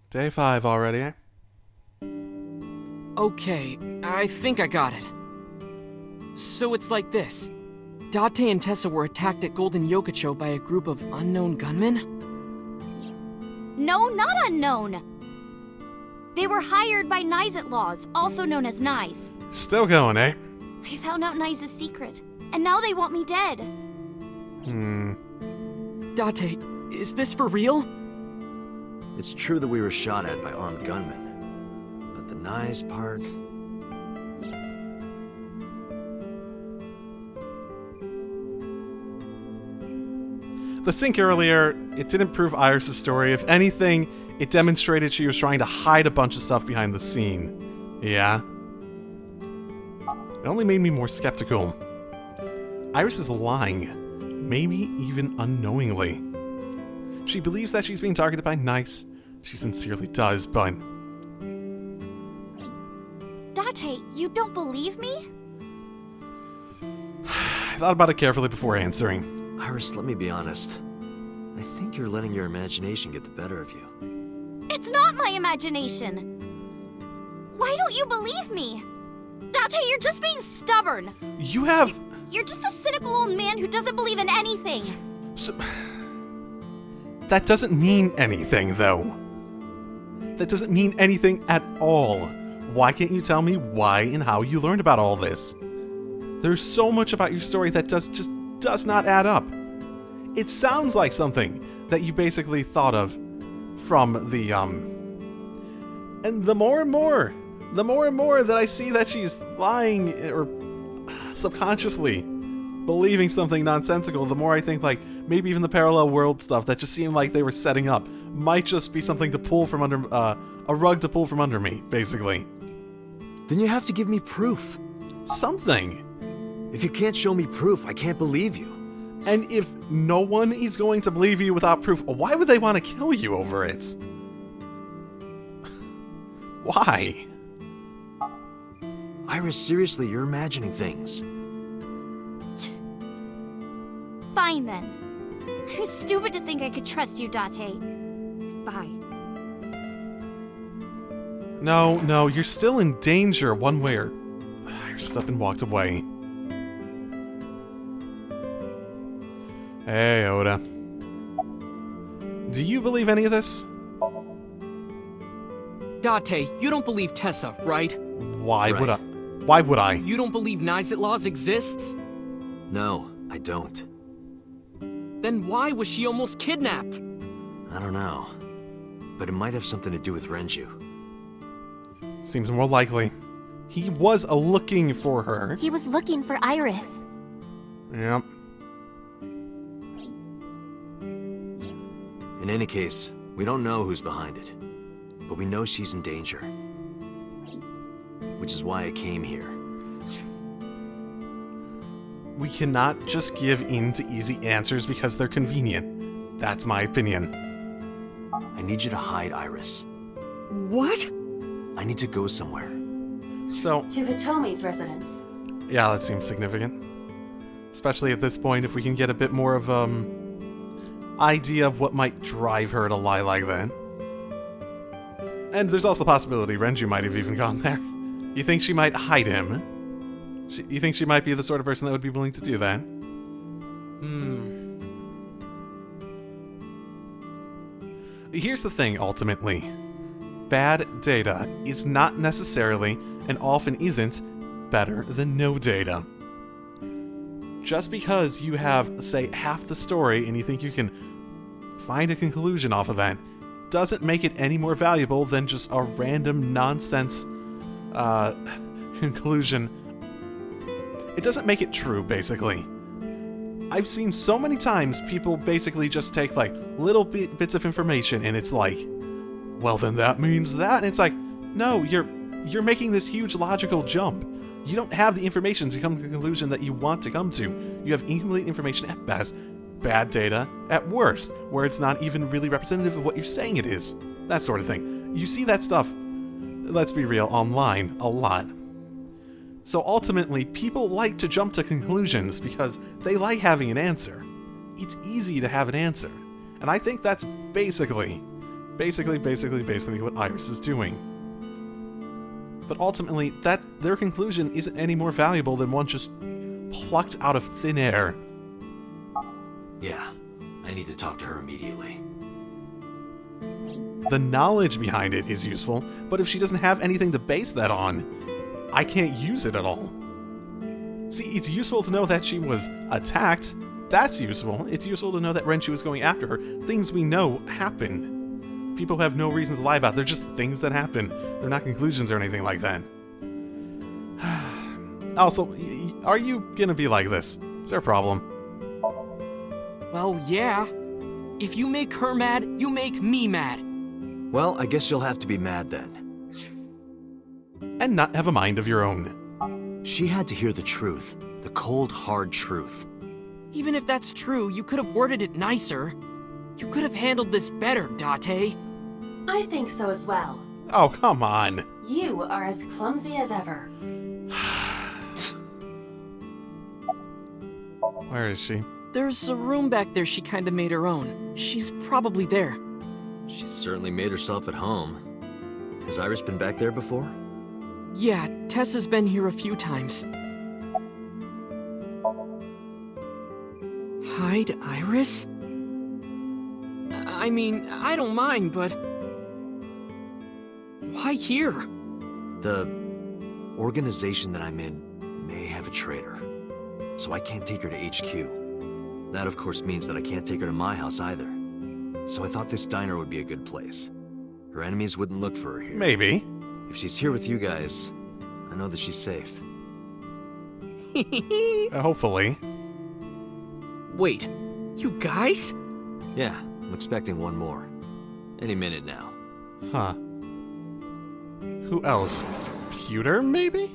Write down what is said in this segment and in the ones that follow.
Day 5 already, eh? Okay, I think I got it. So it's like this. Date and Tessa were attacked at Golden Yokocho by a group of unknown gunmen? No, not unknown. They were hired by Nyes Outlaws, also known as Nyes. Still going, eh? I found out Nyes' secret, and now they want me dead. Date, is this for real? It's true that we were shot at by armed gunmen, but the Nyes part... The sync earlier, it didn't prove Iris' story. If anything, it demonstrated she was trying to hide a bunch of stuff behind the scene. Yeah? It only made me more skeptical. Iris is lying. Maybe even unknowingly. She believes that she's being targeted by Nyes. She sincerely does, but... Date, you don't believe me? I thought about it carefully before answering. Iris, let me be honest. I think you're letting your imagination get the better of you. It's not my imagination. Why don't you believe me? Date, you're just being stubborn. You have... You're just a cynical old man who doesn't believe in anything. So... That doesn't mean anything, though. That doesn't mean anything at all. Why can't you tell me why and how you learned about all this? There's so much about your story that just does not add up. It sounds like something that you basically thought of from the, And the more and more that I see that she's lying, or subconsciously believing something nonsensical, the more I think, like, maybe even the parallel world stuff that just seemed like they were setting up might just be something to pull from under, a rug to pull from under me, basically. Then you have to give me proof. Something. If you can't show me proof, I can't believe you. And if no one is going to believe you without proof, why would they want to kill you over it? Why? Iris, seriously, you're imagining things. Fine then. I was stupid to think I could trust you, Date. Bye. No, you're still in danger one way or... Iris up and walked away. Hey, Oda. Do you believe any of this? Date, you don't believe Tessa, right? Why would I? Why would I? You don't believe Nyes Outlaws exists? No, I don't. Then why was she almost kidnapped? I don't know. But it might have something to do with Renju. Seems more likely. He was looking for her. He was looking for Iris. Yep. In any case, we don't know who's behind it. But we know she's in danger. Which is why I came here. We cannot just give in to easy answers because they're convenient. That's my opinion. I need you to hide Iris. What? I need to go somewhere. So... To Hitomi's residence. Yeah, that seems significant. Especially at this point, if we can get a bit more of, idea of what might drive her to lie like that. And there's also the possibility Renju might have even gone there. You think she might hide him? You think she might be the sort of person that would be willing to do that? Here's the thing, ultimately. Bad data is not necessarily, and often isn't, better than no data. Just because you have, say, half the story and you think you can find a conclusion off of that, doesn't make it any more valuable than just a random nonsense conclusion. It doesn't make it true, basically. I've seen so many times people basically just take, like, little bits of information and it's like, well then that means that. And it's like, no, you're making this huge logical jump. You don't have the information to come to the conclusion that you want to come to. You have incomplete information at best, bad data at worst, where it's not even really representative of what you're saying it is. That sort of thing. You see that stuff, let's be real, online a lot. So ultimately, people like to jump to conclusions because they like having an answer. It's easy to have an answer. And I think that's basically what Iris is doing. But ultimately, their conclusion isn't any more valuable than one just plucked out of thin air. Yeah, I need to talk to her immediately. The knowledge behind it is useful, but if she doesn't have anything to base that on, I can't use it at all. See, it's useful to know that she was attacked. That's useful. It's useful to know that Renchi was going after her. Things we know happen. People have no reason to lie about. They're just things that happen. They're not conclusions or anything like that. Also, are you gonna be like this? Is there a problem? Well, yeah. If you make her mad, you make me mad. Well, I guess you'll have to be mad then. And not have a mind of your own. She had to hear the truth. The cold, hard truth. Even if that's true, you could have worded it nicer. You could have handled this better, Date. I think so as well. Oh, come on. You are as clumsy as ever. Where is she? There's a room back there she kinda made her own. She's probably there. She certainly made herself at home. Has Iris been back there before? Yeah, Tessa's been here a few times. Hide Iris? I mean, I don't mind, but... why here? The organization that I'm in may have a traitor, so I can't take her to HQ. That, of course, means that I can't take her to my house either. So I thought this diner would be a good place. Her enemies wouldn't look for her here. Maybe. If she's here with you guys, I know that she's safe. Hopefully. Wait, you guys? Yeah, I'm expecting one more. Any minute now. Huh. Who else? Pewter, maybe?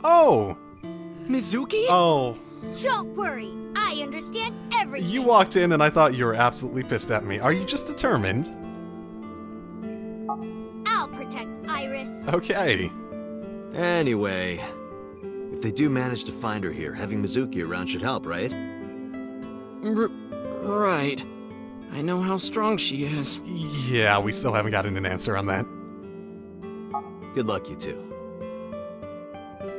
Oh! Mizuki? Oh. Don't worry, I understand everything. You walked in and I thought you were absolutely pissed at me. Are you just determined? I'll protect Iris. Okay. Anyway, if they do manage to find her here, having Mizuki around should help, right? Right. I know how strong she is. Yeah, we still haven't gotten an answer on that. Good luck, you two.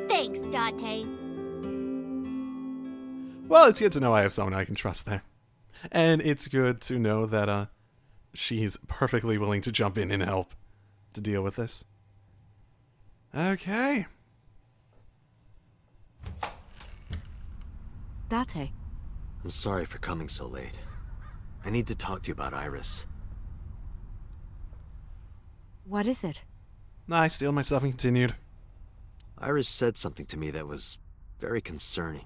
Thanks, Date. Well, it's good to know I have someone I can trust there. And it's good to know that, she's perfectly willing to jump in and help to deal with this. Okay. Date. I'm sorry for coming so late. I need to talk to you about Iris. What is it? I steeled myself and continued. Iris said something to me that was very concerning.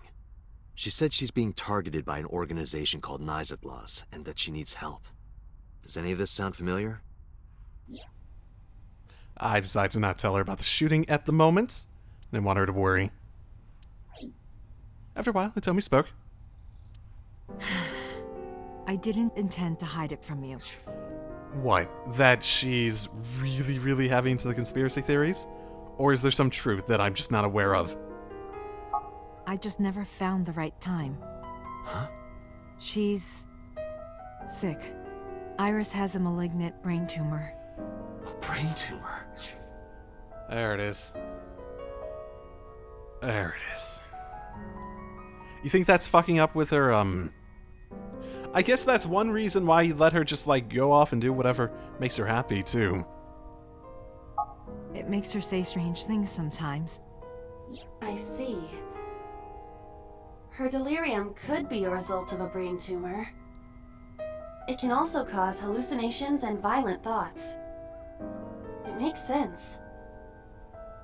She said she's being targeted by an organization called Nizatlas, and that she needs help. Does any of this sound familiar? I decided to not tell her about the shooting at the moment. Didn't want her to worry. After a while, Hitomi spoke. I didn't intend to hide it from you. What? That she's really, really heavy into the conspiracy theories? Or is there some truth that I'm just not aware of? I just never found the right time. Huh? She's... sick. Iris has a malignant brain tumor. A brain tumor? There it is. There it is. You think that's fucking up with her, I guess that's one reason why you let her just, like, go off and do whatever makes her happy, too. It makes her say strange things sometimes. I see. Her delirium could be a result of a brain tumor. It can also cause hallucinations and violent thoughts. It makes sense.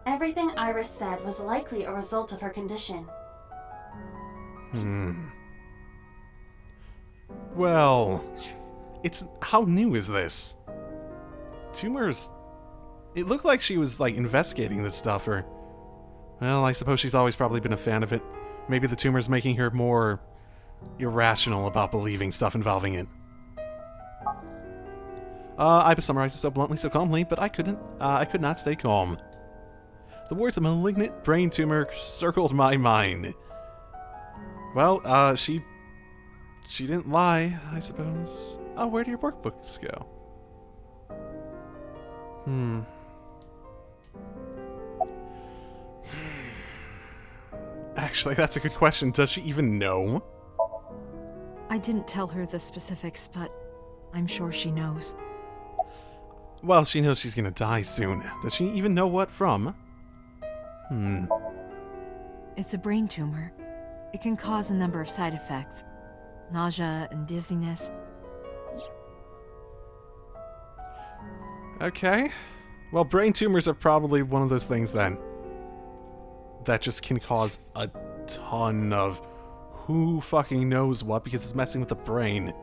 Everything Iris said was likely a result of her condition. Well, How new is this? Tumors... It looked like she was, like, investigating this stuff, or... Well, I suppose she's always probably been a fan of it. Maybe the tumor's making her more irrational about believing stuff involving it. IBIS summarizes so bluntly, so calmly, but I could not stay calm. The words of malignant brain tumor circled my mind. Well, she didn't lie, I suppose. Oh, where do your workbooks go? Actually, that's a good question. Does she even know? I didn't tell her the specifics, but I'm sure she knows. Well, she knows she's gonna die soon. Does she even know what from? It's a brain tumor. It can cause a number of side effects. Nausea and dizziness. Okay. Well, brain tumors are probably one of those things then that just can cause a ton of who fucking knows what because it's messing with the brain.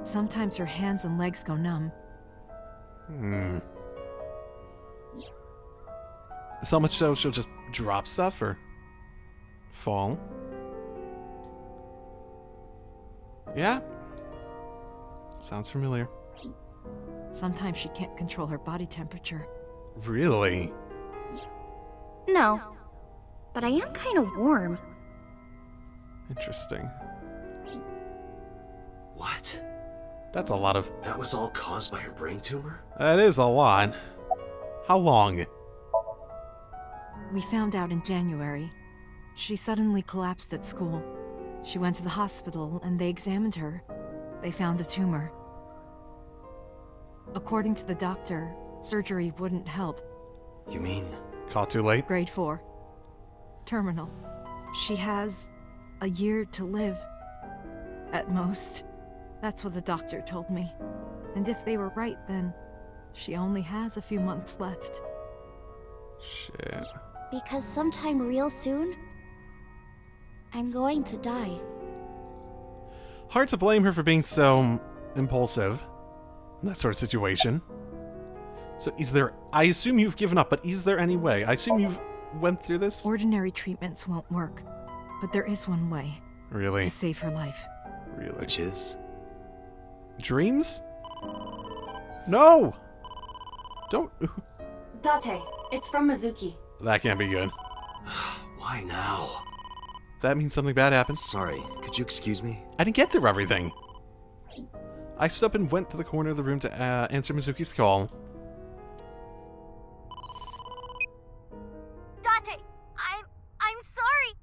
Sometimes her hands and legs go numb. So much so she'll just drop stuff or fall. Yeah. Sounds familiar. Sometimes she can't control her body temperature. Really? No. But I am kind of warm. Interesting. What? That's a lot of... That was all caused by her brain tumor? That is a lot. How long? We found out in January. She suddenly collapsed at school. She went to the hospital and they examined her. They found a tumor. According to the doctor, surgery wouldn't help. You mean? Caught too late? Grade 4. Terminal. She has a year to live. At most. That's what the doctor told me. And if they were right, then she only has a few months left. Shit. Because sometime real soon, I'm going to die. Hard to blame her for being so impulsive in that sort of situation. So is there... I assume you've given up, but is there any way? I assume you've went through this? Ordinary treatments won't work, but there is one way Really? to save her life. Really? Which is? Dreams? No! Don't... Date, it's from Mizuki. That can't be good. Why now? That means something bad happened. Sorry, could you excuse me? I didn't get through everything. I stood up and went to the corner of the room to answer Mizuki's call. Date, I'm sorry.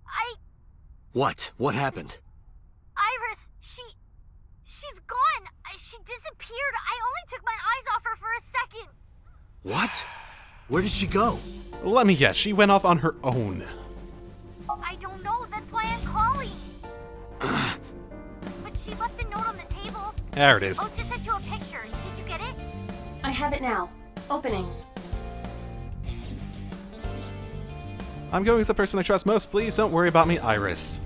What? What happened? Iris, she's gone. She disappeared. I only took my eyes off her for a second. What? Where did she go? Let me guess, she went off on her own. I don't know. That's why I'm calling. But she left a note on the table. There it is. Oh, just sent you a picture. Did you get it? I have it now. Opening. I'm going with the person I trust most. Please don't worry about me, Iris.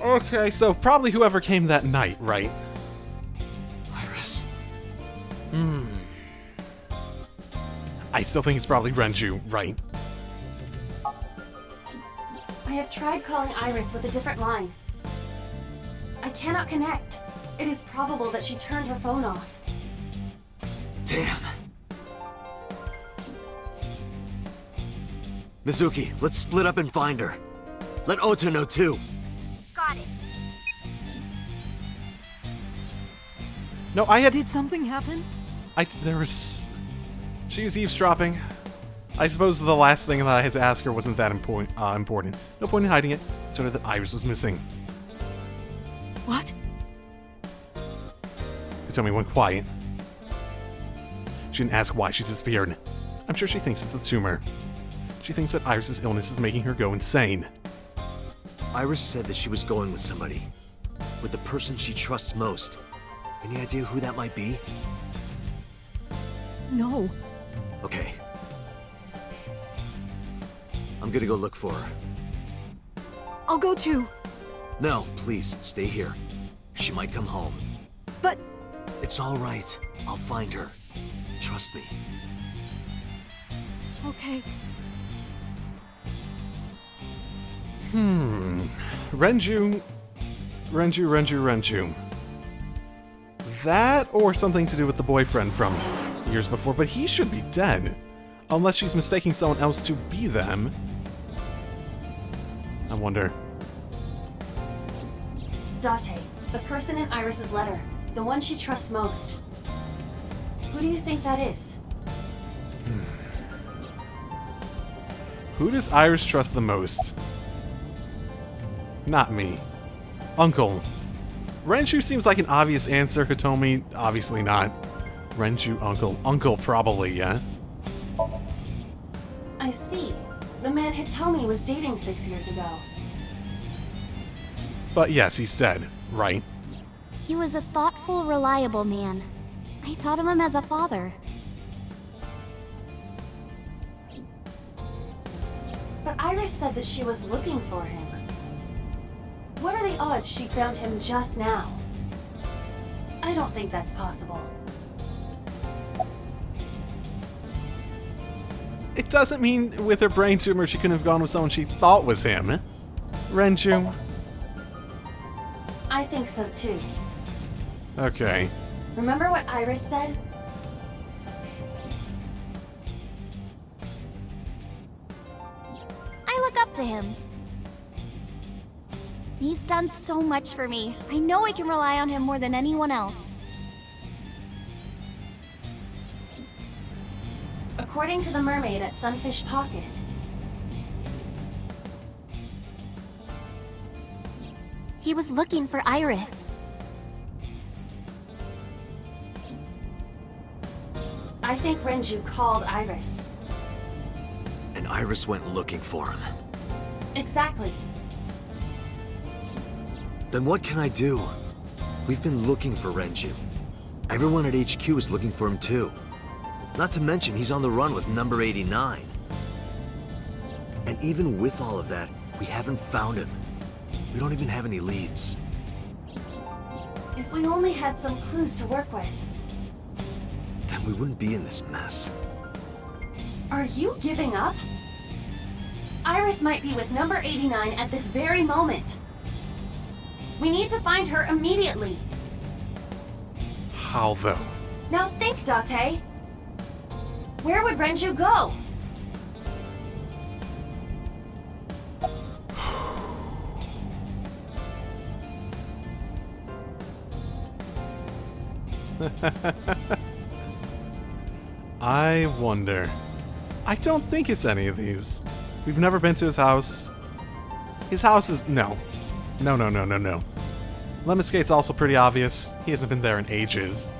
Okay, so probably whoever came that night, right? Iris. I still think it's probably Renju, right? I have tried calling Iris with a different line. I cannot connect. It is probable that she turned her phone off. Damn. Mizuki, let's split up and find her. Let Ota know too. Got it. No, I had... Did something happen? There was... She was eavesdropping. I suppose the last thing that I had to ask her wasn't that important. No point in hiding it. Sort of that Iris was missing. What? You told me went quiet. She didn't ask why she disappeared. I'm sure she thinks it's the tumor. She thinks that Iris's illness is making her go insane. Iris said that she was going with somebody. With the person she trusts most. Any idea who that might be? No. Okay. I'm gonna go look for her. I'll go too. No, please, stay here. She might come home. But It's all right. I'll find her. Trust me. okay. Renju. That or something to do with the boyfriend from years before, but he should be dead. Unless she's mistaking someone else to be them. I wonder. Date, the person in Iris's letter. The one she trusts most. Who do you think that is? Who does Iris trust the most? Not me. Uncle. Renju seems like an obvious answer. Hitomi, obviously not. Renju, uncle. Uncle, probably, yeah? I see. The man Hitomi was dating 6 years ago. But yes, he's dead, right? He was a thoughtful, reliable man. I thought of him as a father. But Iris said that she was looking for him. What are the odds she found him just now? I don't think that's possible. It doesn't mean with her brain tumor she couldn't have gone with someone she thought was him. Renju. I think so too. Okay. Remember what Iris said? I look up to him. He's done so much for me. I know I can rely on him more than anyone else. According to the mermaid at Sunfish Pocket, He was looking for Iris. I think Renju called Iris. And Iris went looking for him. Exactly. Then what can I do? We've been looking for Renju. Everyone at HQ is looking for him too. Not to mention he's on the run with number 89. And even with all of that, we haven't found him. We don't even have any leads. If we only had some clues to work with. Then we wouldn't be in this mess. Are you giving up? Iris might be with number 89 at this very moment. We need to find her immediately. How though? Now think, Date. Where would Renju go? I wonder. I don't think it's any of these. We've never been to his house. His house is... No. No. Lemniscate's also pretty obvious. He hasn't been there in ages.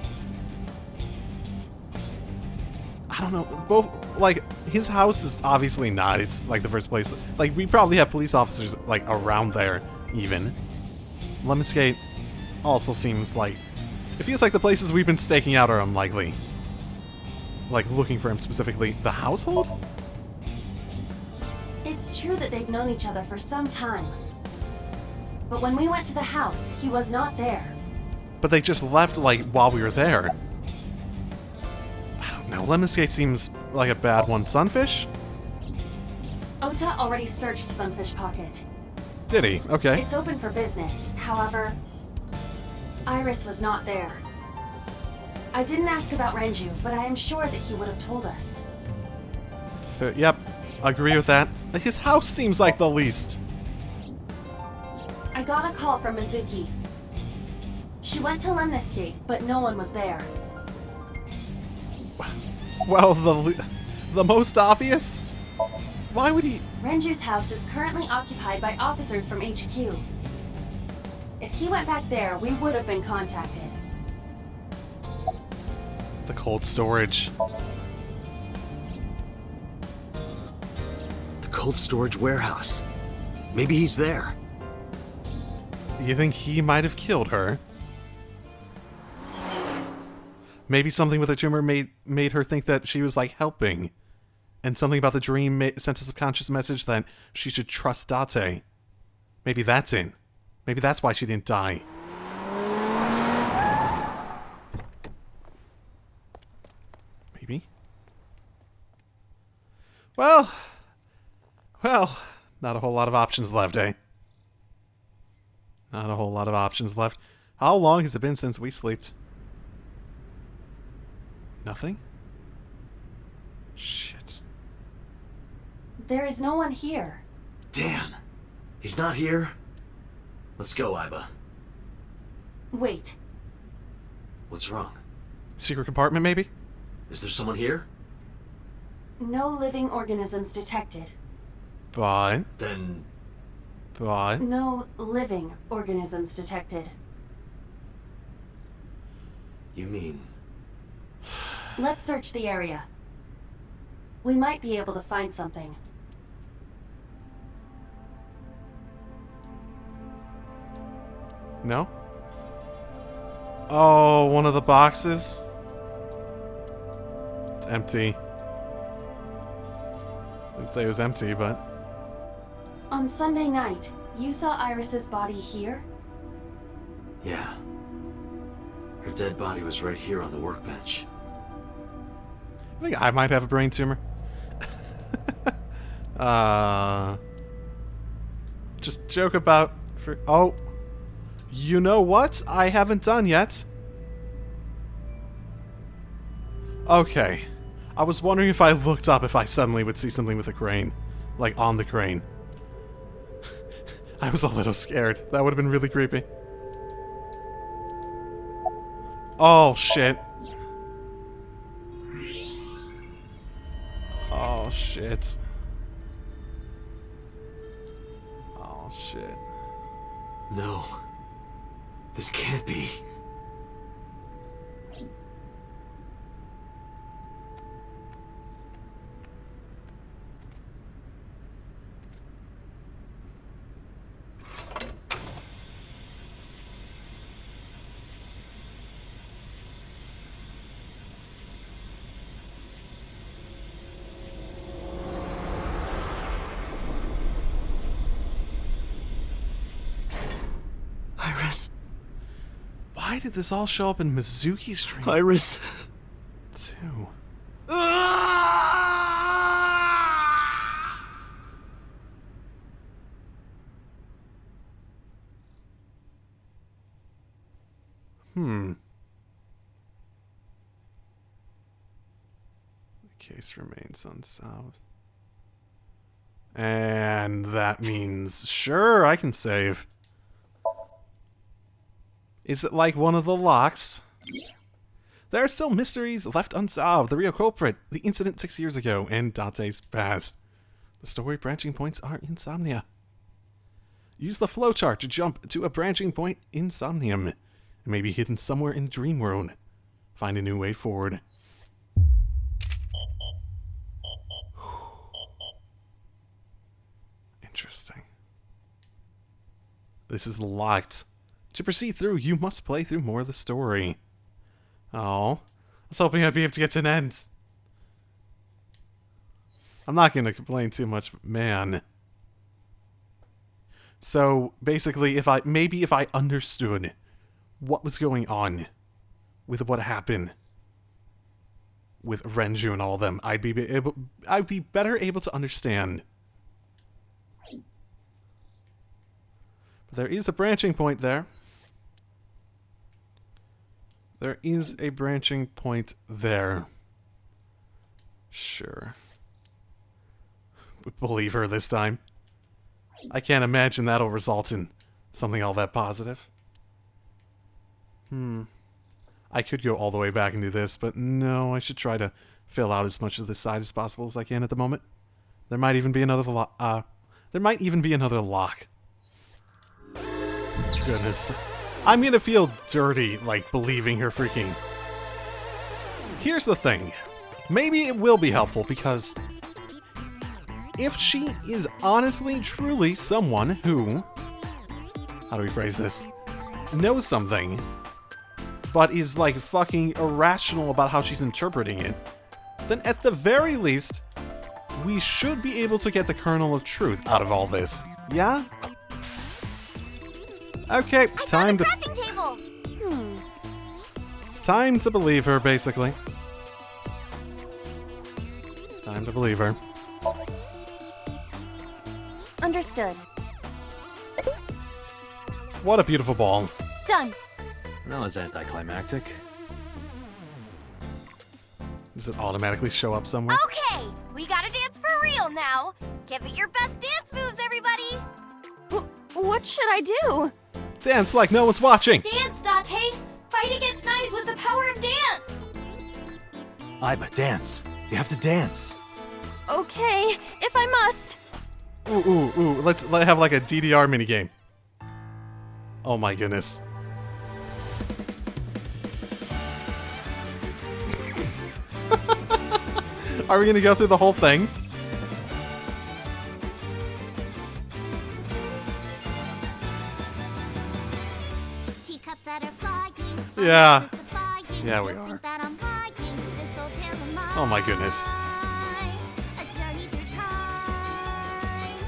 I don't know. Both... Like, his house is obviously not. It's, like, the first place... Like, we probably have police officers, like, around there, even. Lemniscate also seems like... It feels like the places we've been staking out are unlikely. Like, looking for him specifically. The household? It's true that they've known each other for some time. But when we went to the house, he was not there. But they just left, like, while we were there. I don't know. Lemniscate seems like a bad one. Sunfish? Ota already searched Sunfish Pocket. Did he? Okay. It's open for business. However, Iris was not there. I didn't ask about Renju, but I am sure that he would have told us. Fair. Yep. Agree with that. His house seems like the least. I got a call from Mizuki. She went to Lemniscate, but no one was there. Well, the most obvious? Why would he... Renju's house is currently occupied by officers from HQ. If he went back there, we would have been contacted. The cold storage. The cold storage warehouse. Maybe he's there. You think he might have killed her? Maybe something with the tumor made her think that she was, like, helping. And something about the dream sent a subconscious message that she should trust Date. Maybe that's it. Maybe that's why she didn't die. Maybe. Well, not a whole lot of options left, eh? Not a whole lot of options left. How long has it been since we slept? Nothing? Shit. There is no one here. Damn. He's not here? Let's go, Iba. Wait. What's wrong? Secret compartment, maybe? Is there someone here? No living organisms detected. But... No living organisms detected. You mean... Let's search the area. We might be able to find something. No? Oh, one of the boxes? It's empty. Didn't say it was empty, but... On Sunday night, you saw Iris's body here? Yeah. Her dead body was right here on the workbench. I think I might have a brain tumor. Just joke about... Oh. You know what? I haven't done yet. Okay. I was wondering if I looked up if I suddenly would see something with a crane. Like, on the crane. I was a little scared. That would have been really creepy. Oh, shit. Oh, shit. Oh, shit. No. This can't be. Iris. Why did this all show up in Mizuki's stream? Iris. Too. The case remains unsolved. And that means, sure, I can save. Is it like one of the locks? There are still mysteries left unsolved. The real culprit, the incident 6 years ago, and Date's past. The story branching points are insomnia. Use the flowchart to jump to a branching point in Somnium. It may be hidden somewhere in the dream world. Find a new way forward. Interesting. This is locked. To proceed through, you must play through more of the story. Oh, I was hoping I'd be able to get to an end. I'm not going to complain too much, but man. So, basically, if I understood what was going on with what happened with Renju and all of them, I'd be better able to understand. There is a branching point there. There is a branching point there. Sure. Believe her this time. I can't imagine that'll result in something all that positive. I could go all the way back and do this, but no, I should try to fill out as much of this side as possible as I can at the moment. There might even be another lock. Goodness. I'm gonna feel dirty, like, believing her freaking... Here's the thing. Maybe it will be helpful, because... if she is honestly, truly someone who... how do we phrase this? Knows something. but is like fucking irrational about how she's interpreting it, then at the very least, we should be able to get the kernel of truth out of all this. Yeah? Okay, time to... crafting table. Time to believe her, basically. Time to believe her. Understood. What a beautiful ball. Done. That was anticlimactic. Does it automatically show up somewhere? Okay, we gotta dance for real now. Give it your best dance moves, everybody. What should I do? Dance like no one's watching! Dance, Date. Fight against knives with the power of dance. Iba, dance. You have to dance. Okay, if I must. Ooh. Let's have like a DDR minigame. Oh my goodness. Are we gonna go through the whole thing? Teacups that are flying. Yeah. Yeah, we are. Oh Oh my goodness. A journey through time.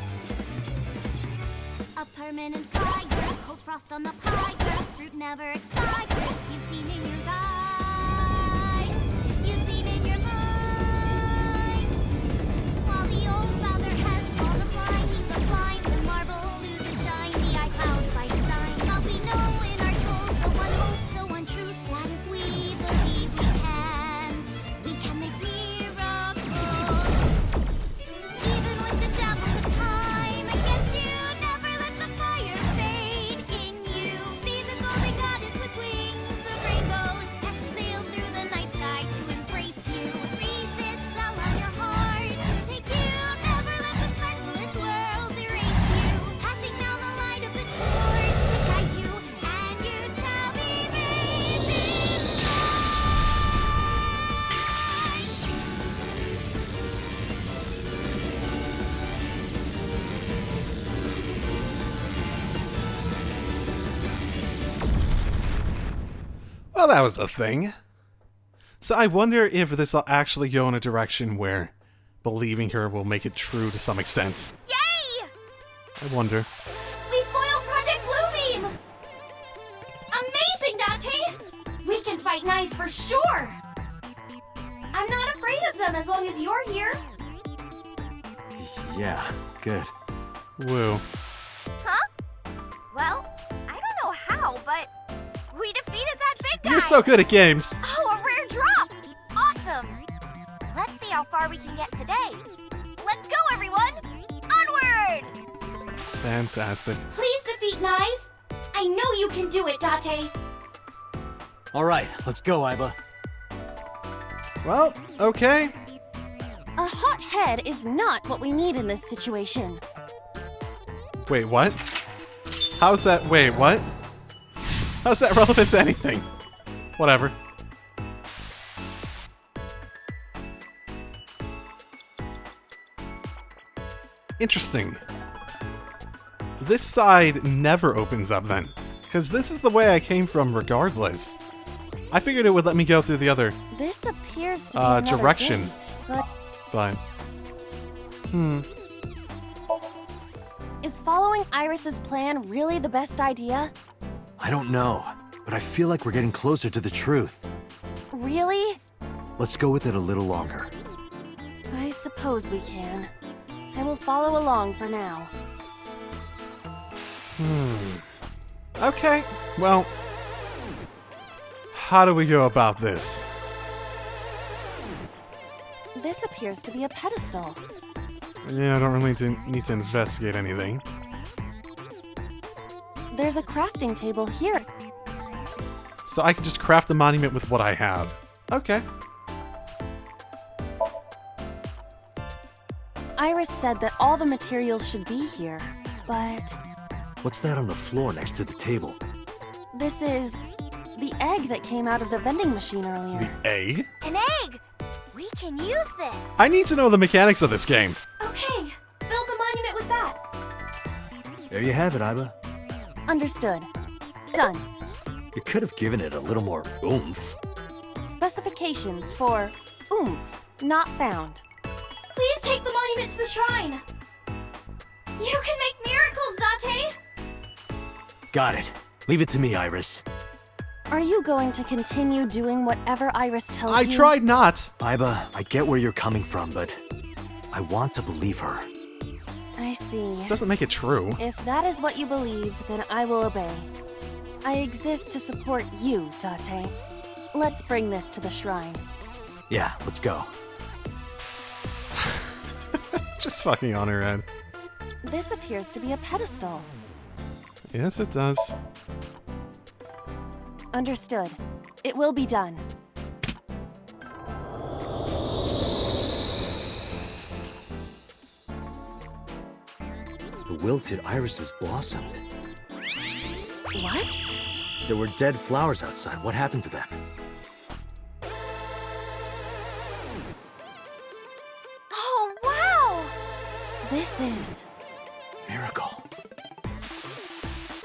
A permanent fire. Cold frost on the pie. Fruit never expires. You've seen in your eyes. You've seen in your mind. While the old bow their heads, all the blind, the marble loses shine. The eye clouds by design. But we know in our souls the one hope, the one truth, that if we believe we can make miracles. Even with the devils of time against you, never let the fire fade in you. See the golden goddess with wings of rainbows, set sail through the night sky to embrace you. Resist, allow your heart to take you. Never let the sparks of this world erase you. Passing down the light of the torch to guide you, and you shall be made light. Well, that was a thing. So I wonder if this will actually go in a direction where believing her will make it true to some extent. Yay! I wonder. We foiled Project Bluebeam! Amazing, Date! We can fight knives for sure! I'm not afraid of them as long as you're here. Yeah, good. Woo. Huh? Well, I don't know how, but we defeated that big guy! You're so good at games! Oh, a rare drop! Awesome! Let's see how far we can get today. Let's go, everyone! Onward! Fantastic. Please defeat knives! I know you can do it, Date! All right, let's go, Iba. Well, okay. A hot head is not what we need in this situation. Wait, what? How's that? Wait, what? How's that relevant to anything? Whatever. Interesting. This side never opens up then, because this is the way I came from regardless. I figured it would let me go through the other This appears to be another direction. gate, but but is following Iris's plan really the best idea? I don't know, but I feel like we're getting closer to the truth. Really? Let's go with it a little longer. I suppose we can. I will follow along for now. okay. Well, how do we go about this? This appears to be a pedestal. Yeah, I don't really need to investigate anything. There's a crafting table here. So I can just craft the monument with what I have. Okay. Iris said that all the materials should be here, but What's that on the floor next to the table? this is the egg that came out of the vending machine earlier. The egg? An egg! We can use this! I need to know the mechanics of this game. Okay, build a monument with that! There you have it, Iba. Understood. Done. You could have given it a little more oomph. Specifications for oomph not found. Please take the monument to the shrine. You can make miracles, Date! Got it. Leave it to me, Iris. Are you going to continue doing whatever Iris tells you? I tried not. Aiba, I get where you're coming from, but I want to believe her. I see. Doesn't make it true. If that is what you believe, then I will obey. I exist to support you, Date. Let's bring this to the shrine. Yeah, let's go. Just fucking on her head. This appears to be a pedestal. Yes, it does. Understood. It will be done. The wilted irises blossomed. What? There were dead flowers outside. What happened to them? Oh, wow! This is... Miracle.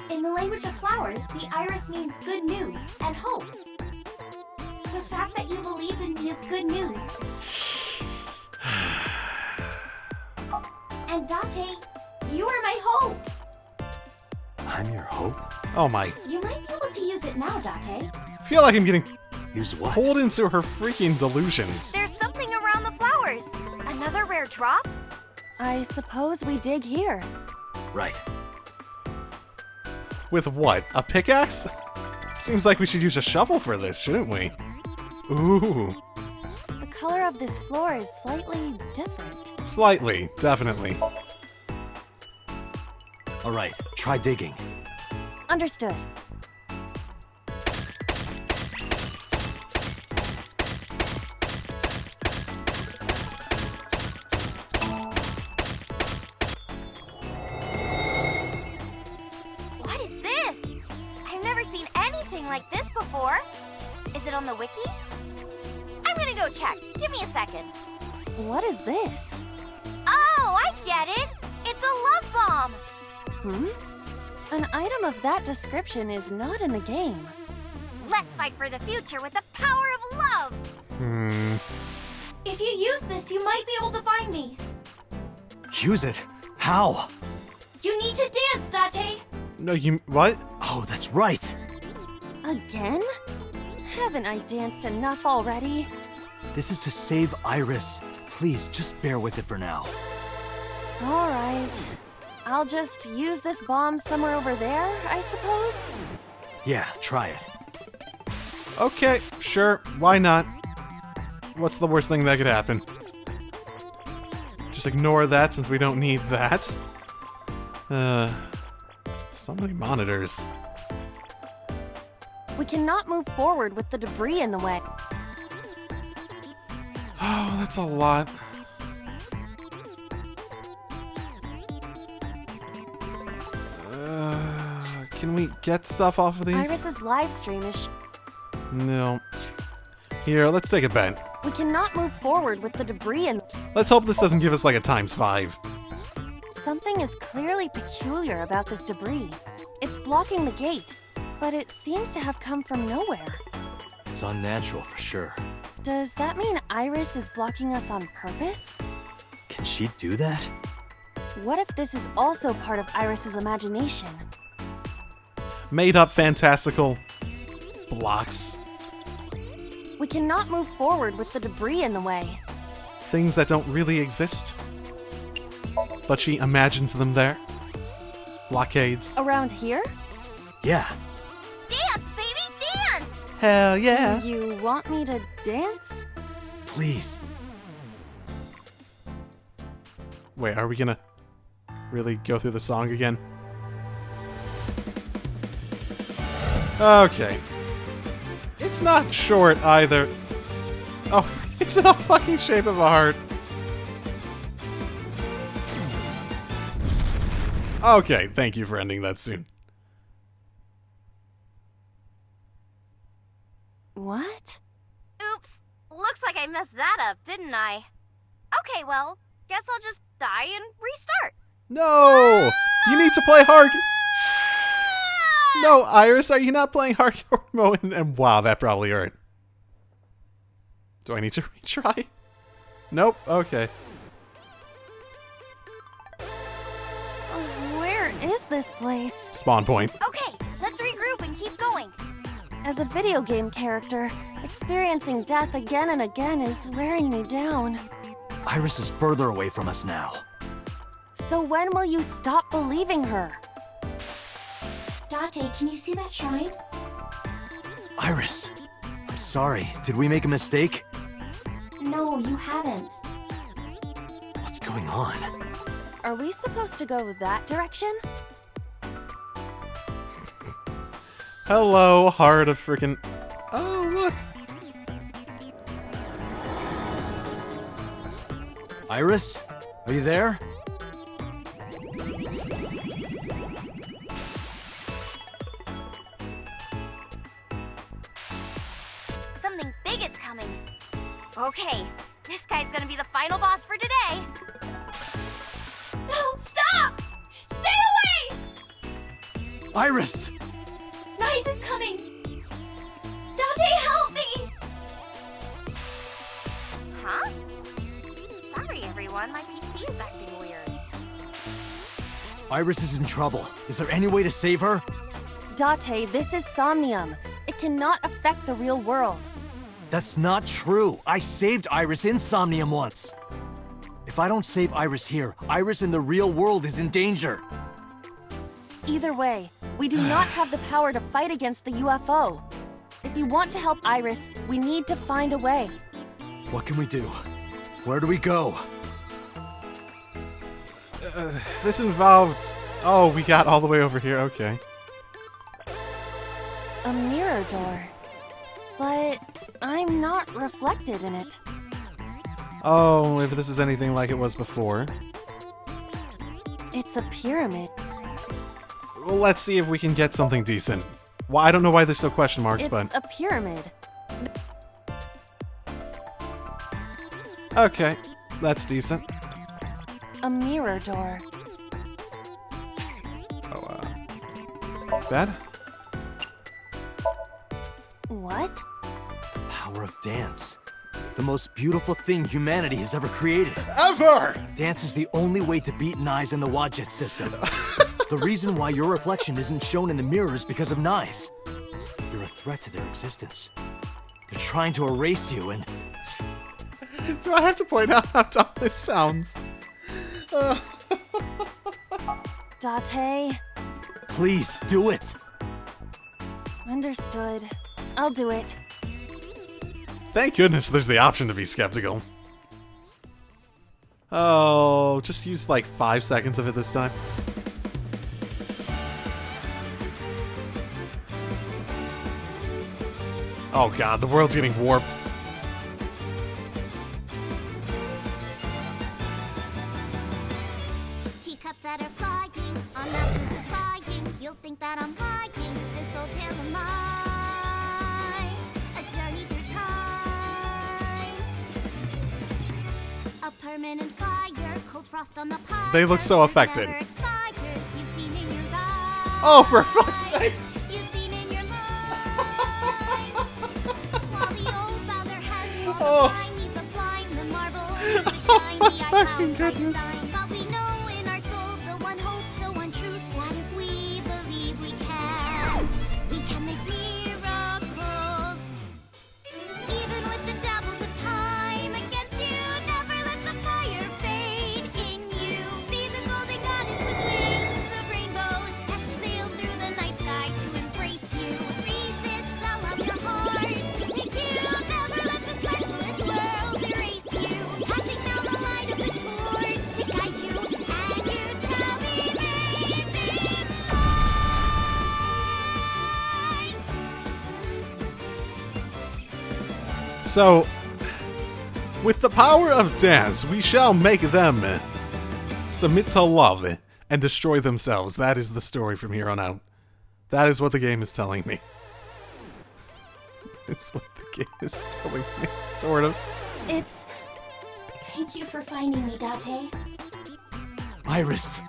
In the language of flowers, the iris means good news and hope. The fact that you believed in me is good news. And Date, you are my hope. I'm your hope? Oh my. You might be able to use it now, Date. I feel like I'm getting Use what? pulled into her freaking delusions. There's something around the flowers. Another rare drop? I suppose we dig here. Right. With what? A pickaxe? Seems like we should use a shovel for this, shouldn't we? Ooh. The color of this floor is slightly different. Slightly, definitely. All right, try digging. Understood. What is this? I've never seen anything like this before. Is it on the wiki? I'm gonna go check. Give me a second. What is this? Oh, I get it. It's a love bomb. An item of that description is not in the game. Let's fight for the future with the power of love. If you use this, you might be able to find me. Use it? How? You need to dance, Date. No, you... What? Oh, that's right. Again? Haven't I danced enough already? This is to save Iris. Please, just bear with it for now. All right. I'll just use this bomb somewhere over there, I suppose? Yeah, try it. Okay, sure, why not? What's the worst thing that could happen? Just ignore that since we don't need that. So many monitors. We cannot move forward with the debris in the way. Oh, that's a lot. Can we get stuff off of these? Iris's live stream is... No. Here, let's take a bet. We cannot move forward with the debris in... Let's hope this doesn't give us like a ×5. Something is clearly peculiar about this debris. It's blocking the gate, but it seems to have come from nowhere. It's unnatural for sure. Does that mean Iris is blocking us on purpose? Can she do that? What if this is also part of Iris's imagination? Made up fantastical blocks. We cannot move forward with the debris in the way. Things that don't really exist. But she imagines them there. Blockades. Around here? Yeah. Dance, baby, dance! Hell yeah. Do you want me to dance? Please. Wait, are we gonna really go through the song again? Okay. It's not short either. Oh, it's in a fucking shape of a heart. Okay, thank you for ending that soon. What? Oops. Looks like I messed that up, didn't I? Okay, well, guess I'll just die and restart. No! You need to play hard. No, Iris, are you not playing hardcore mode? And wow, that probably hurt. Do I need to retry? Nope, okay. Where is this place? Spawn point. Okay, let's regroup and keep going. As a video game character, experiencing death again and again is wearing me down. Iris is further away from us now. So when will you stop believing her? Date, can you see that shrine? Iris, I'm sorry. Did we make a mistake? No, you haven't. What's going on? Are we supposed to go that direction? Hello, heart of freaking. Oh, look. Iris, are you there? Something big is coming. Okay, this guy's gonna be the final boss for today. No, stop! Stay away! Iris! Nice is coming. Dante, help me! Huh? Sorry, everyone. My PC is acting weird. Iris is in trouble. Is there any way to save her? Date, this is Somnium. It cannot affect the real world. That's not true. I saved Iris in Somnium once. If I don't save Iris here, Iris in the real world is in danger. Either way, we do not have the power to fight against the UFO. If you want to help Iris, we need to find a way. What can we do? Where do we go? This involved. Oh, we got all the way over here. Okay. A mirror door. But I'm not reflected in it. Oh, if this is anything like it was before. It's a pyramid. Well, let's see if we can get something decent. Well, I don't know why there's still question marks, It's but a pyramid. okay, that's decent. A mirror door. Oh, bad? What? Power of dance. The most beautiful thing humanity has ever created. Ever! Dance is the only way to beat Nyes in the Wadjet system. The reason why your reflection isn't shown in the mirror is because of Nyes. You're a threat to their existence. They're trying to erase you and... Do I have to point out how dumb this sounds? Date. Please, do it! Understood. I'll do it. Thank goodness there's the option to be skeptical. Oh, just use like 5 seconds of it this time. Oh god, the world's getting warped. Teacups that are flying on mountains defying. You'll think that I'm lying. This old tale of mine, a journey through time. A permanent fire, cold frost on the pie. They look so affected. Never expires. You've seen in your eyes. Oh, for fuck's sake! You've seen in your mind. While the old bow their heads, while Oh. the blind leave the blind, the marble leaves the shine, the eye clouds by Goodness. design. But we know in our soul the one hope, the one truth, that if we believe we can make miracles. Even with the devils of time against you, never let the fire fade in you. See the golden goddess with wings of rainbows, set sail through the night sky to embrace you. Resist all of your heart to take you. Never let the sparks of this world erase you. Passing down the light of the torch to guide you, and you shall be made big light. So, with the power of dance, we shall make them submit to love and destroy themselves. That is the story from here on out. That is what the game is telling me. It's what the game is telling me, sort of. It's... Thank you for finding me, Date. Iris!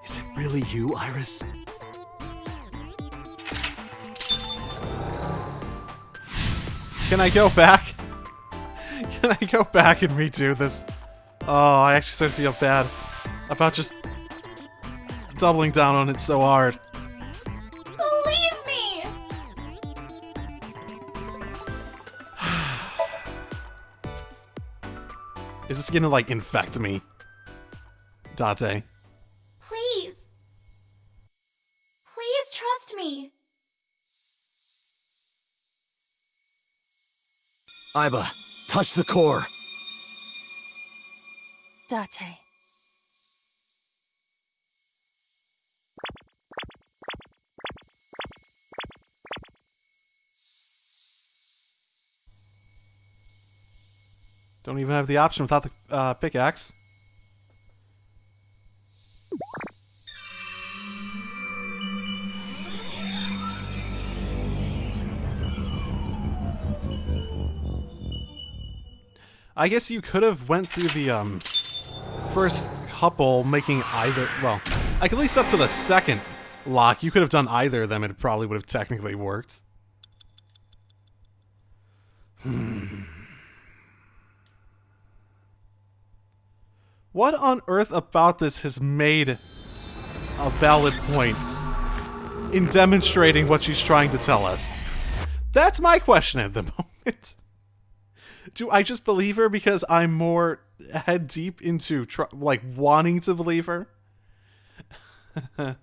Is it really you, Iris? Can I go back? Can I go back and redo this? Oh, I actually start to feel bad about just doubling down on it so hard. Believe me! Is this gonna, like, infect me? Date. Please. Please trust me. Iba, touch the core. Date. Don't even have the option without the pickaxe. I guess you could have went through the first couple making either, well, like at least up to the second lock, you could have done either of them and it probably would have technically worked. What on earth about this has made a valid point in demonstrating what she's trying to tell us? That's my question at the moment. Do I just believe her because I'm more head deep into, like, wanting to believe her? I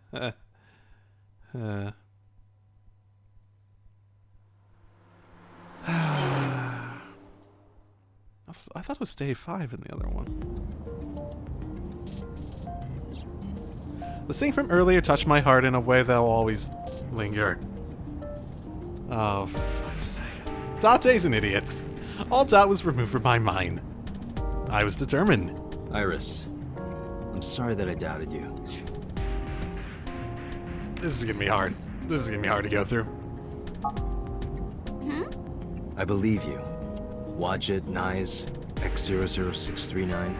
thought it was day 5 in the other one. The scene from earlier touched my heart in a way that will always linger. Oh, for fuck's sake. Date's an idiot. All doubt was removed from my mind. I was determined. Iris, I'm sorry that I doubted you. This is gonna be hard. This is gonna be hard to go through. I believe you. Wadjet, Nyes, X00639.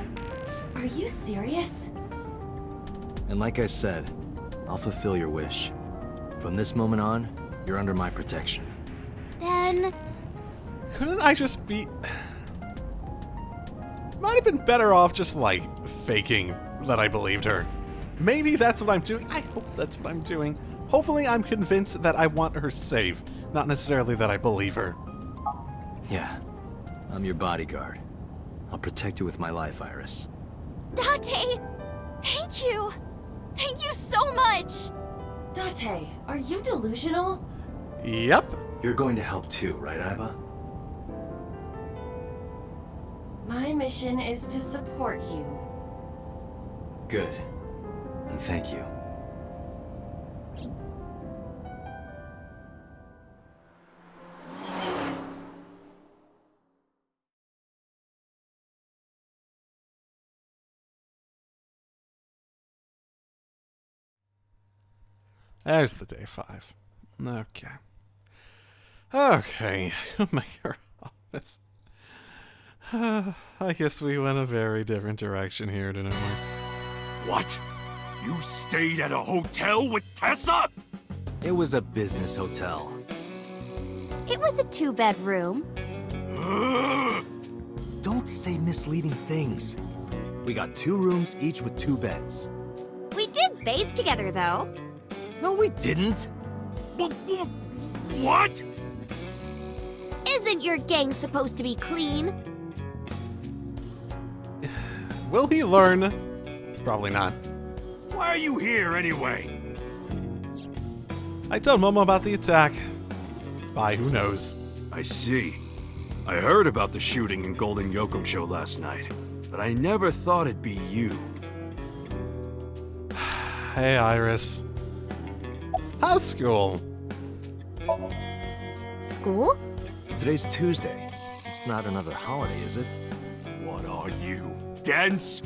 Are you serious? And like I said, I'll fulfill your wish. From this moment on, you're under my protection. Then, Couldn't I just be... Might have been better off just, like, faking that I believed her. Maybe that's what I'm doing. I hope that's what I'm doing. Hopefully I'm convinced that I want her safe, not necessarily that I believe her. Yeah, I'm your bodyguard. I'll protect you with my life, Iris. Date, thank you. Thank you so much. Date, are you delusional? Yep. You're going to help too, right, Iba? My mission is to support you. Good. And thank you. There's the day 5. Okay. Okay. Make her office. I guess we went a very different direction here, didn't we? What? You stayed at a hotel with Tessa? It was a business hotel. It was a 2-bedroom. Don't say misleading things. We got 2 rooms, each with 2 beds. We did bathe together, though. No, we didn't. What? Isn't your gang supposed to be clean? Will he learn? Probably not. Why are you here anyway? I told Momo about the attack. By who knows? I see. I heard about the shooting in Golden Yokocho last night, but I never thought it'd be you. Hey, Iris. How's school? School? Today's Tuesday. It's not another holiday, is it? What are you, dense?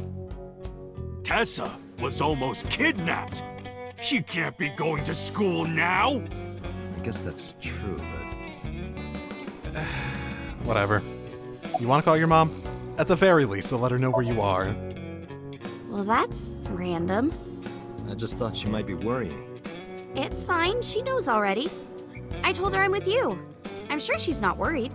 Tessa was almost kidnapped. She can't be going to school now. I guess that's true, but... Whatever. You want to call your mom? At the very least, to let her know where you are. Well, that's random. I just thought she might be worrying. It's fine, she knows already. I told her I'm with you. I'm sure she's not worried.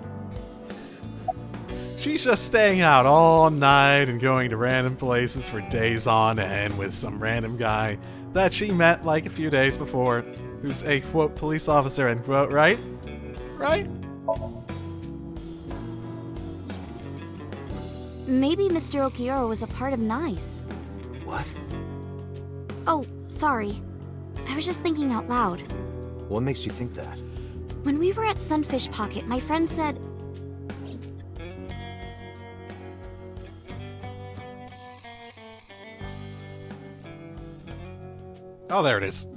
She's just staying out all night and going to random places for days on end with some random guy that she met like a few days before, who's a, quote, police officer, end quote, right? Right? Maybe Mr. Okiura was a part of NICE. What? Oh, sorry. I was just thinking out loud. What makes you think that? When we were at Sunfish Pocket, my friend said... Oh, there it is.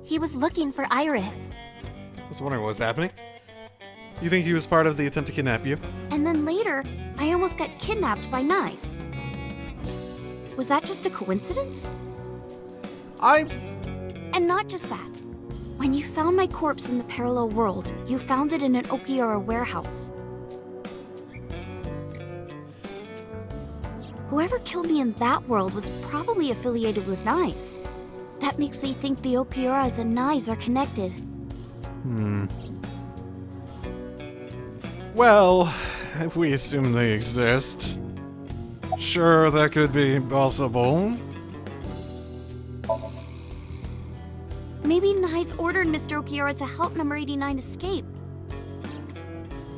he was looking for Iris. I was wondering what was happening. You think he was part of the attempt to kidnap you? And then later, I almost got kidnapped by NICE. Was that just a coincidence? And not just that. When you found my corpse in the parallel world, you found it in an Okiura warehouse. Whoever killed me in that world was probably affiliated with NICE. That makes me think the Okiuras and NICE are connected. Well, if we assume they exist, sure, that could be possible. Maybe NICE ordered Mr. Okiura to help Number 89 escape.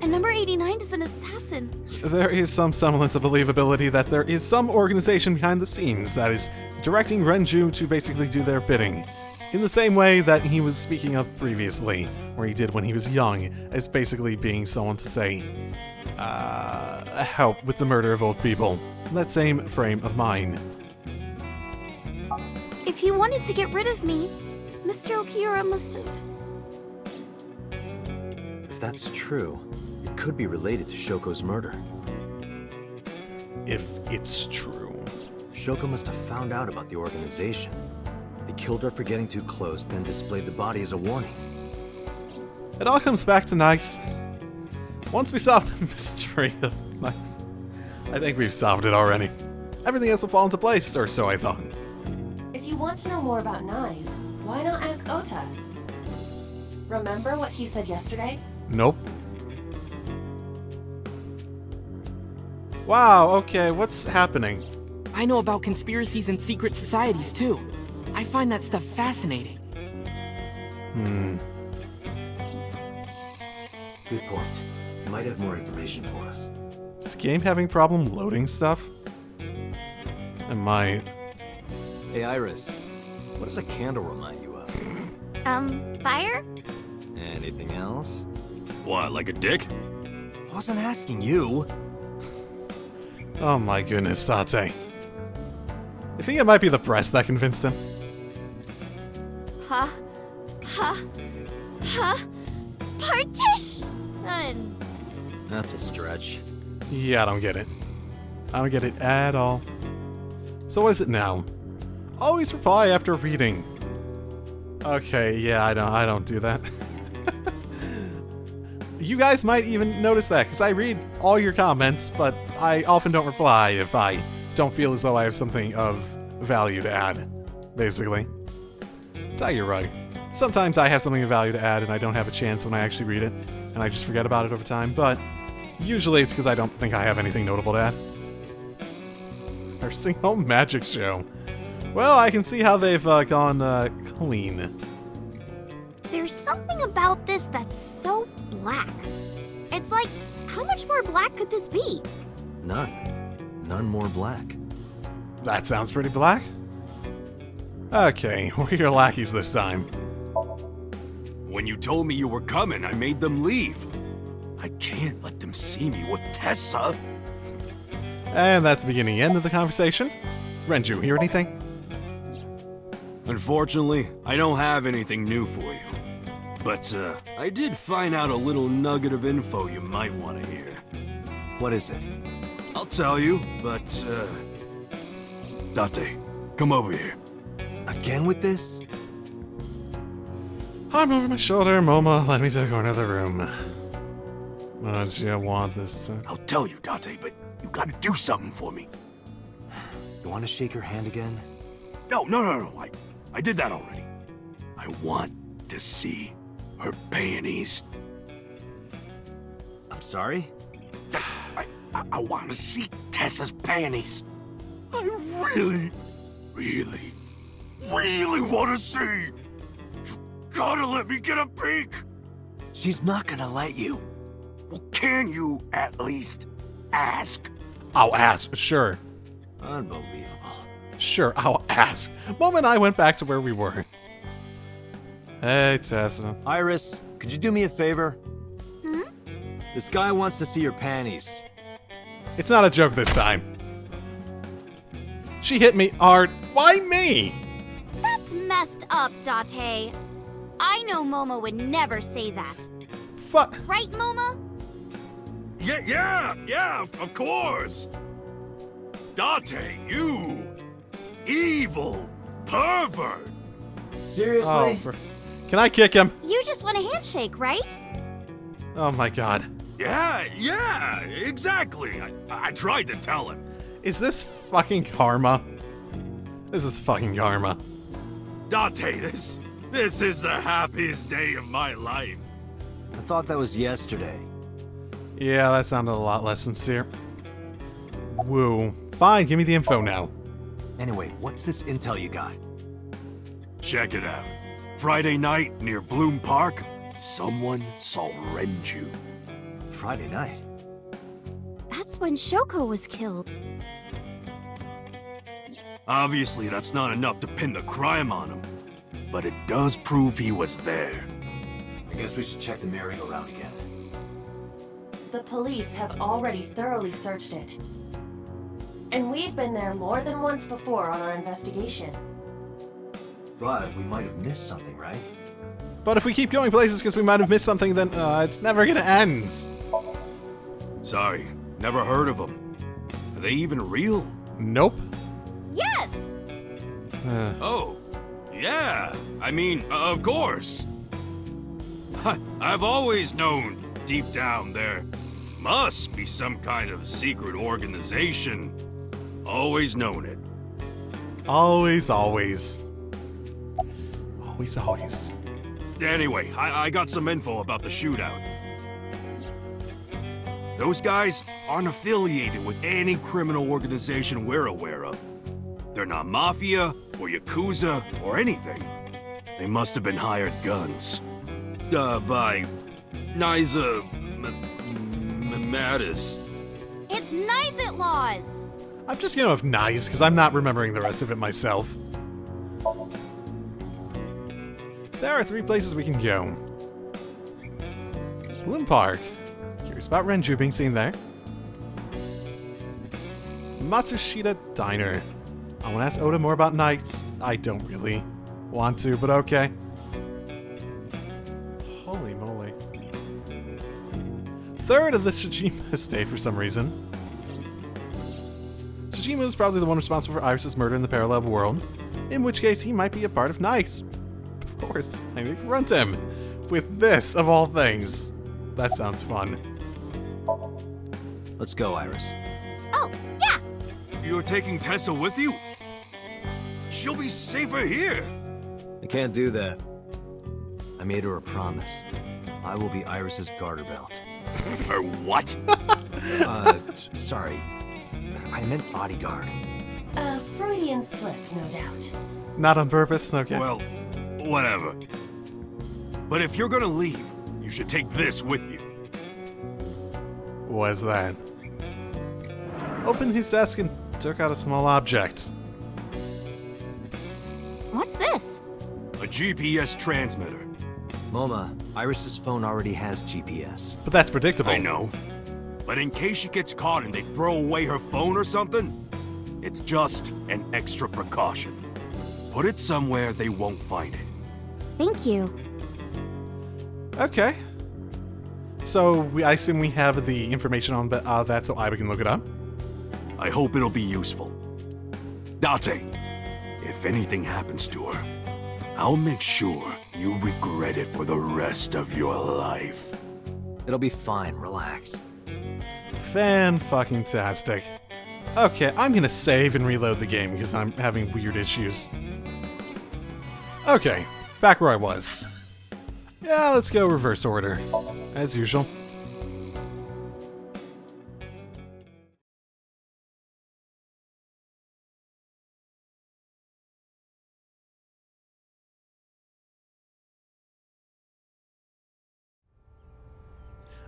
And Number 89 is an assassin. There is some semblance of believability that there is some organization behind the scenes that is directing Renju to basically do their bidding. In the same way that he was speaking of previously, or he did when he was young, as basically being someone to say, help with the murder of old people. That same frame of mind. If he wanted to get rid of me, Mr. Okiura must have... If that's true, it could be related to Shoko's murder. If it's true. Shoko must have found out about the organization. They killed her for getting too close, then displayed the body as a warning. It all comes back to NICE. Once we solve the mystery of NICE, I think we've solved it already. Everything else will fall into place, or so I thought. If you want to know more about NICE, why not ask Ota? Remember what he said yesterday? Nope. Wow, okay, what's happening? I know about conspiracies and secret societies too. I find that stuff fascinating. Good point. You might have more information for us. Is the game having problem loading stuff? It might. Hey Iris, what does a candle remind you of? Fire? Anything else? What, like a dick? I wasn't asking you. Oh my goodness, Tate. You think it might be the press that convinced him? Partition! That's a stretch. Yeah, I don't get it. I don't get it at all. So what is it now? Always reply after reading. Okay, yeah, I don't do that. You guys might even notice that, because I read all your comments, but I often don't reply if I don't feel as though I have something of value to add, basically. You're right. Sometimes I have something of value to add and I don't have a chance when I actually read it, and I just forget about it over time, but usually it's because I don't think I have anything notable to add. Nursing home magic show. Well, I can see how they've gone clean. There's something about this that's so black. It's like, how much more black could this be? None. None more black. That sounds pretty black. Okay, we're your lackeys this time. When you told me you were coming, I made them leave. I can't let them see me with Tessa. And that's the beginning and end of the conversation. Renju, hear anything? Unfortunately, I don't have anything new for you. But, I did find out a little nugget of info you might want to hear. What is it? I'll tell you, but, Date, come over here. Again with this? I'm over my shoulder, Momo. Let me to the corner of the room. What do you want this time? I'll tell you, Date, but you gotta do something for me. You want to shake her hand again? No. I did that already. I want to see her panties. I'm sorry? I want to see Tessa's panties. I really, really, really want to see. You gotta let me get a peek. She's not gonna let you. Well, can you at least ask? I'll ask, sure. Unbelievable. Sure, I'll ask. Mom and I went back to where we were. Hey, Tessa. Iris, could you do me a favor? This guy wants to see your panties. It's not a joke this time. She hit me hard. Why me? That's messed up, Date. I know Momo would never say that. Fuck. Right, Momo? Yeah, of course. Date, you evil pervert. Seriously? Oh, can I kick him? You just want a handshake, right? Oh my god. Yeah, exactly. I tried to tell him. Is this fucking karma? This is fucking karma. Date, this is the happiest day of my life. I thought that was yesterday. Yeah, that sounded a lot less sincere. Woo. Fine, give me the info now. Anyway, what's this intel you got? Check it out. Friday night near Bloom Park, someone saw Renju. Friday night? That's when Shoko was killed. Obviously, that's not enough to pin the crime on him, but it does prove he was there. I guess we should check the merry-go-round again. The police have already thoroughly searched it. And we've been there more than once before on our investigation. But we might have missed something, right? But if we keep going places because we might have missed something, then it's never gonna end. Sorry, never heard of them. Are they even real? Nope. Yes! Oh, yeah. I mean, of course. I've always known, deep down, there must be some kind of secret organization. Always known it. Always, always. Always, always. Anyway, I got some info about the shootout. Those guys aren't affiliated with any criminal organization we're aware of. They're not mafia or yakuza or anything. They must have been hired guns. By Niza Mattis. It's Nice at Laws! I'm just gonna have nice because I'm not remembering the rest of it myself. There are 3 places we can go. Bloom Park. Curious about Renju being seen there. Matsushita Diner. I want to ask Oda more about nights. I don't really want to, but okay. Holy moly. 3rd of the Shijima estate for some reason. Shijima is probably the one responsible for Iris's murder in the parallel world, in which case he might be a part of Nice. Of course, I need to confront him with this, of all things. That sounds fun. Let's go, Iris. Oh, yeah! You're taking Tessa with you? She'll be safer here. I can't do that. I made her a promise. I will be Iris's garter belt. Or what? Sorry. I meant bodyguard. A Freudian slip, no doubt. Not on purpose? Okay. Well, whatever. But if you're gonna leave, you should take this with you. What is that? Opened his desk and took out a small object. What's this? A GPS transmitter. Moma, Iris's phone already has GPS. But that's predictable. I know. But in case she gets caught and they throw away her phone or something, it's just an extra precaution. Put it somewhere they won't find it. Thank you. Okay. So I assume we have the information on that so Iba can look it up? I hope it'll be useful. Date, if anything happens to her, I'll make sure you regret it for the rest of your life. It'll be fine, relax. Fan-fucking-tastic. Okay, I'm gonna save and reload the game because I'm having weird issues. Okay, back where I was. Yeah, let's go reverse order, as usual.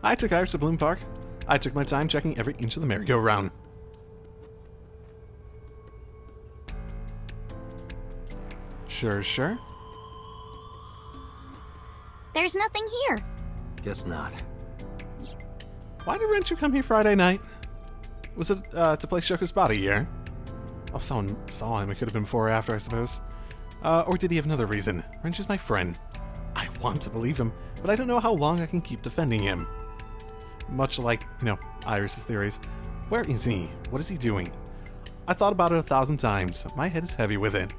I took Iris to Bloom Park. I took my time checking every inch of the merry-go-round. Sure. There's nothing here. Guess not. Why did Renchu come here Friday night? Was it to play Shoko's body, yeah? Oh, someone saw him. It could have been before or after, I suppose. Or did he have another reason? Renchu's my friend. I want to believe him, but I don't know how long I can keep defending him. Much like, Iris's theories. Where is he? What is he doing? I thought about it 1,000 times. My head is heavy with it.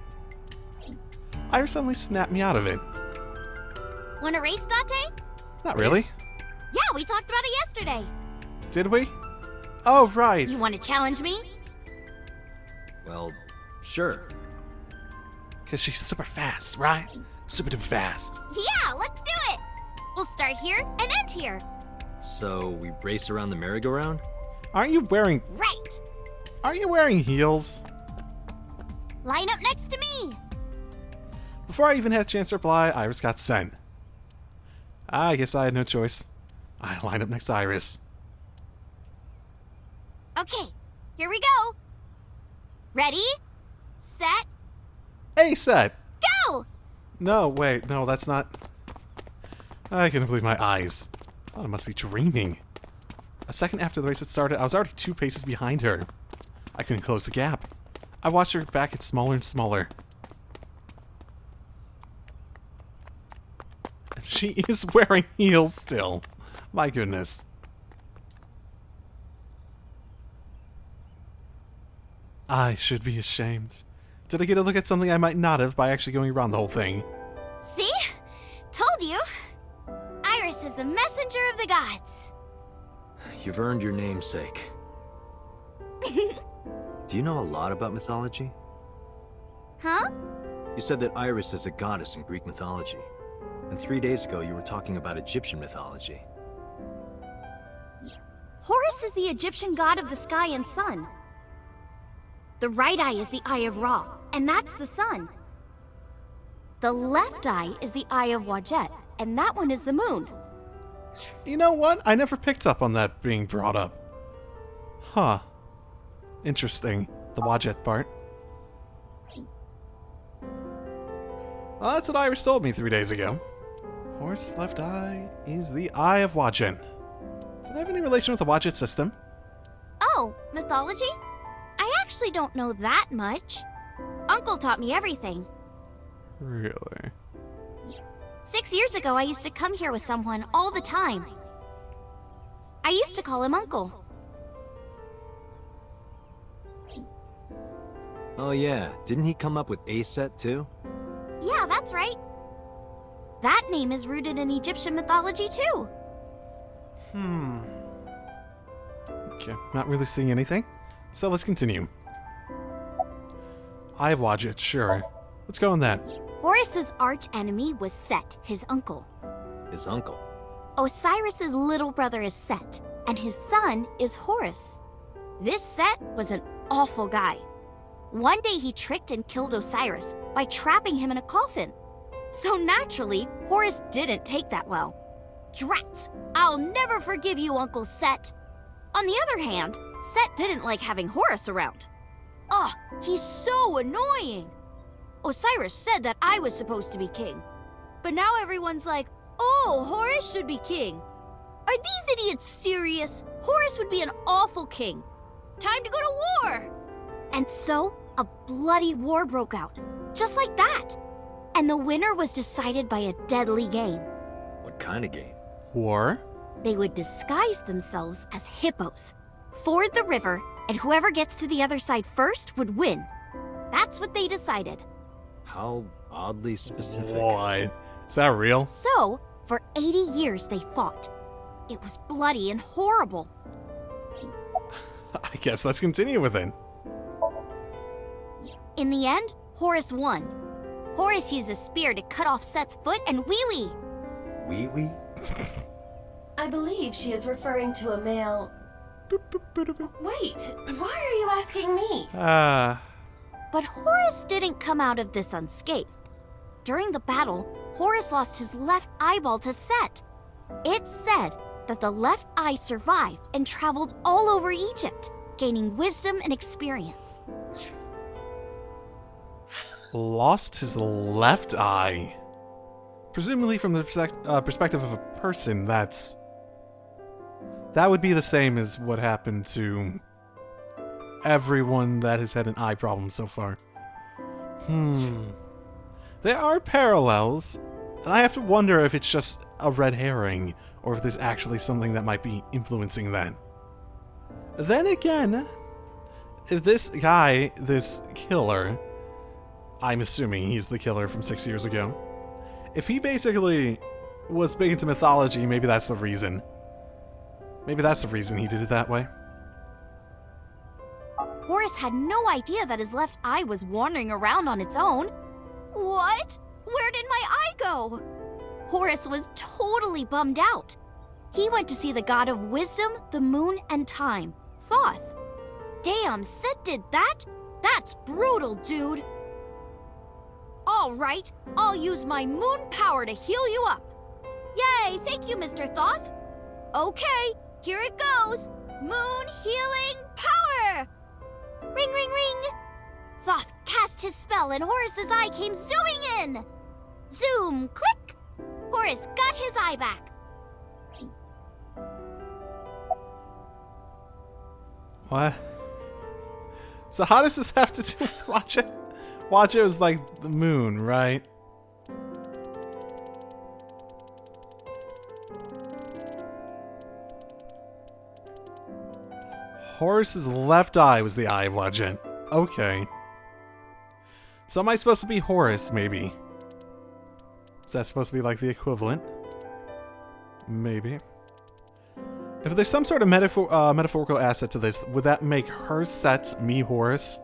Iris suddenly snapped me out of it. Want a race, Date? Not really. Yeah, we talked about it yesterday. Did we? Oh, right. You want to challenge me? Well, sure. Because she's super fast, right? Super duper fast. Yeah, let's do it. We'll start here and end here. So, we race around the merry-go-round? Aren't you wearing heels? Line up next to me. Before I even had a chance to reply, Iris got sent. I guess I had no choice. I lined up next to Iris. Okay, here we go. Ready, set, Hey, set! go! No, wait, no, that's not... I couldn't believe my eyes. I thought I must be dreaming. A second after the race had started, I was already 2 paces behind her. I couldn't close the gap. I watched her back get smaller and smaller. And she is wearing heels still. My goodness. I should be ashamed. Did I get a look at something I might not have by actually going around the whole thing? See? Told you. Iris is the messenger of the gods. You've earned your namesake. Do you know a lot about mythology? Huh? You said that Iris is a goddess in Greek mythology. And 3 days ago you were talking about Egyptian mythology. Horus is the Egyptian god of the sky and sun. The right eye is the eye of Ra, and that's the sun. The left eye is the eye of Wadjet, and that one is the moon. You know what? I never picked up on that being brought up. Huh. Interesting. The Wadjet part. Well, that's what Iris told me 3 days ago. Horus's left eye is the eye of Wadjet. Does it have any relation with the Wadjet system? Oh, mythology? I actually don't know that much. Uncle taught me everything. Really? 6 years ago, I used to come here with someone all the time. I used to call him Uncle. Oh yeah, didn't he come up with A-Set too? Yeah, that's right. That name is rooted in Egyptian mythology, too. Okay, not really seeing anything. So let's continue. Eye of Wadjet, sure. Let's go on that. Horus's arch enemy was Set, his uncle. His uncle. Osiris's little brother is Set, and his son is Horus. This Set was an awful guy. One day he tricked and killed Osiris by trapping him in a coffin. So naturally, Horus didn't take that well. Drats! I'll never forgive you, Uncle Set. On the other hand, Set didn't like having Horus around. Ugh, he's so annoying! Osiris said that I was supposed to be king. But now everyone's like, oh, Horus should be king. Are these idiots serious? Horus would be an awful king. Time to go to war! And so, a bloody war broke out. Just like that. And the winner was decided by a deadly game. What kind of game? War? They would disguise themselves as hippos, ford the river, and whoever gets to the other side first would win. That's what they decided. How oddly specific. What? Is that real? So, for 80 years they fought. It was bloody and horrible. I guess let's continue with it. In the end, Horus won. Horus used a spear to cut off Set's foot and wee-wee. Wee-wee? I believe she is referring to a male. Wait, why are you asking me? But Horus didn't come out of this unscathed. During the battle, Horus lost his left eyeball to Set. It's said that the left eye survived and traveled all over Egypt, gaining wisdom and experience. Lost his left eye. Presumably from the perspective of a person, that would be the same as what happened to everyone that has had an eye problem so far. There are parallels, and I have to wonder if it's just a red herring, or if there's actually something that might be influencing that. Then again, if this guy, this killer, I'm assuming he's the killer from 6 years ago, if he basically was big into mythology, maybe that's the reason. Maybe that's the reason he did it that way. Horace had no idea that his left eye was wandering around on its own. What? Where did my eye go? Horace was totally bummed out. He went to see the god of wisdom, the moon, and time, Thoth. Damn, Sid did that? That's brutal, dude. All right, I'll use my moon power to heal you up. Yay, thank you, Mr. Thoth. Okay, here it goes. Moon healing power! Ring, ring, ring! Thoth cast his spell and Horace's eye came zooming in! Zoom, click! Horace got his eye back. What? So how does this have to do with Watcha? Watcha is like the moon, right? Horace's left eye was the eye of Watcha. Okay. So am I supposed to be Horace, maybe? Is that supposed to be like the equivalent? Maybe. If there's some sort of metaphorical asset to this, would that make her set me Horace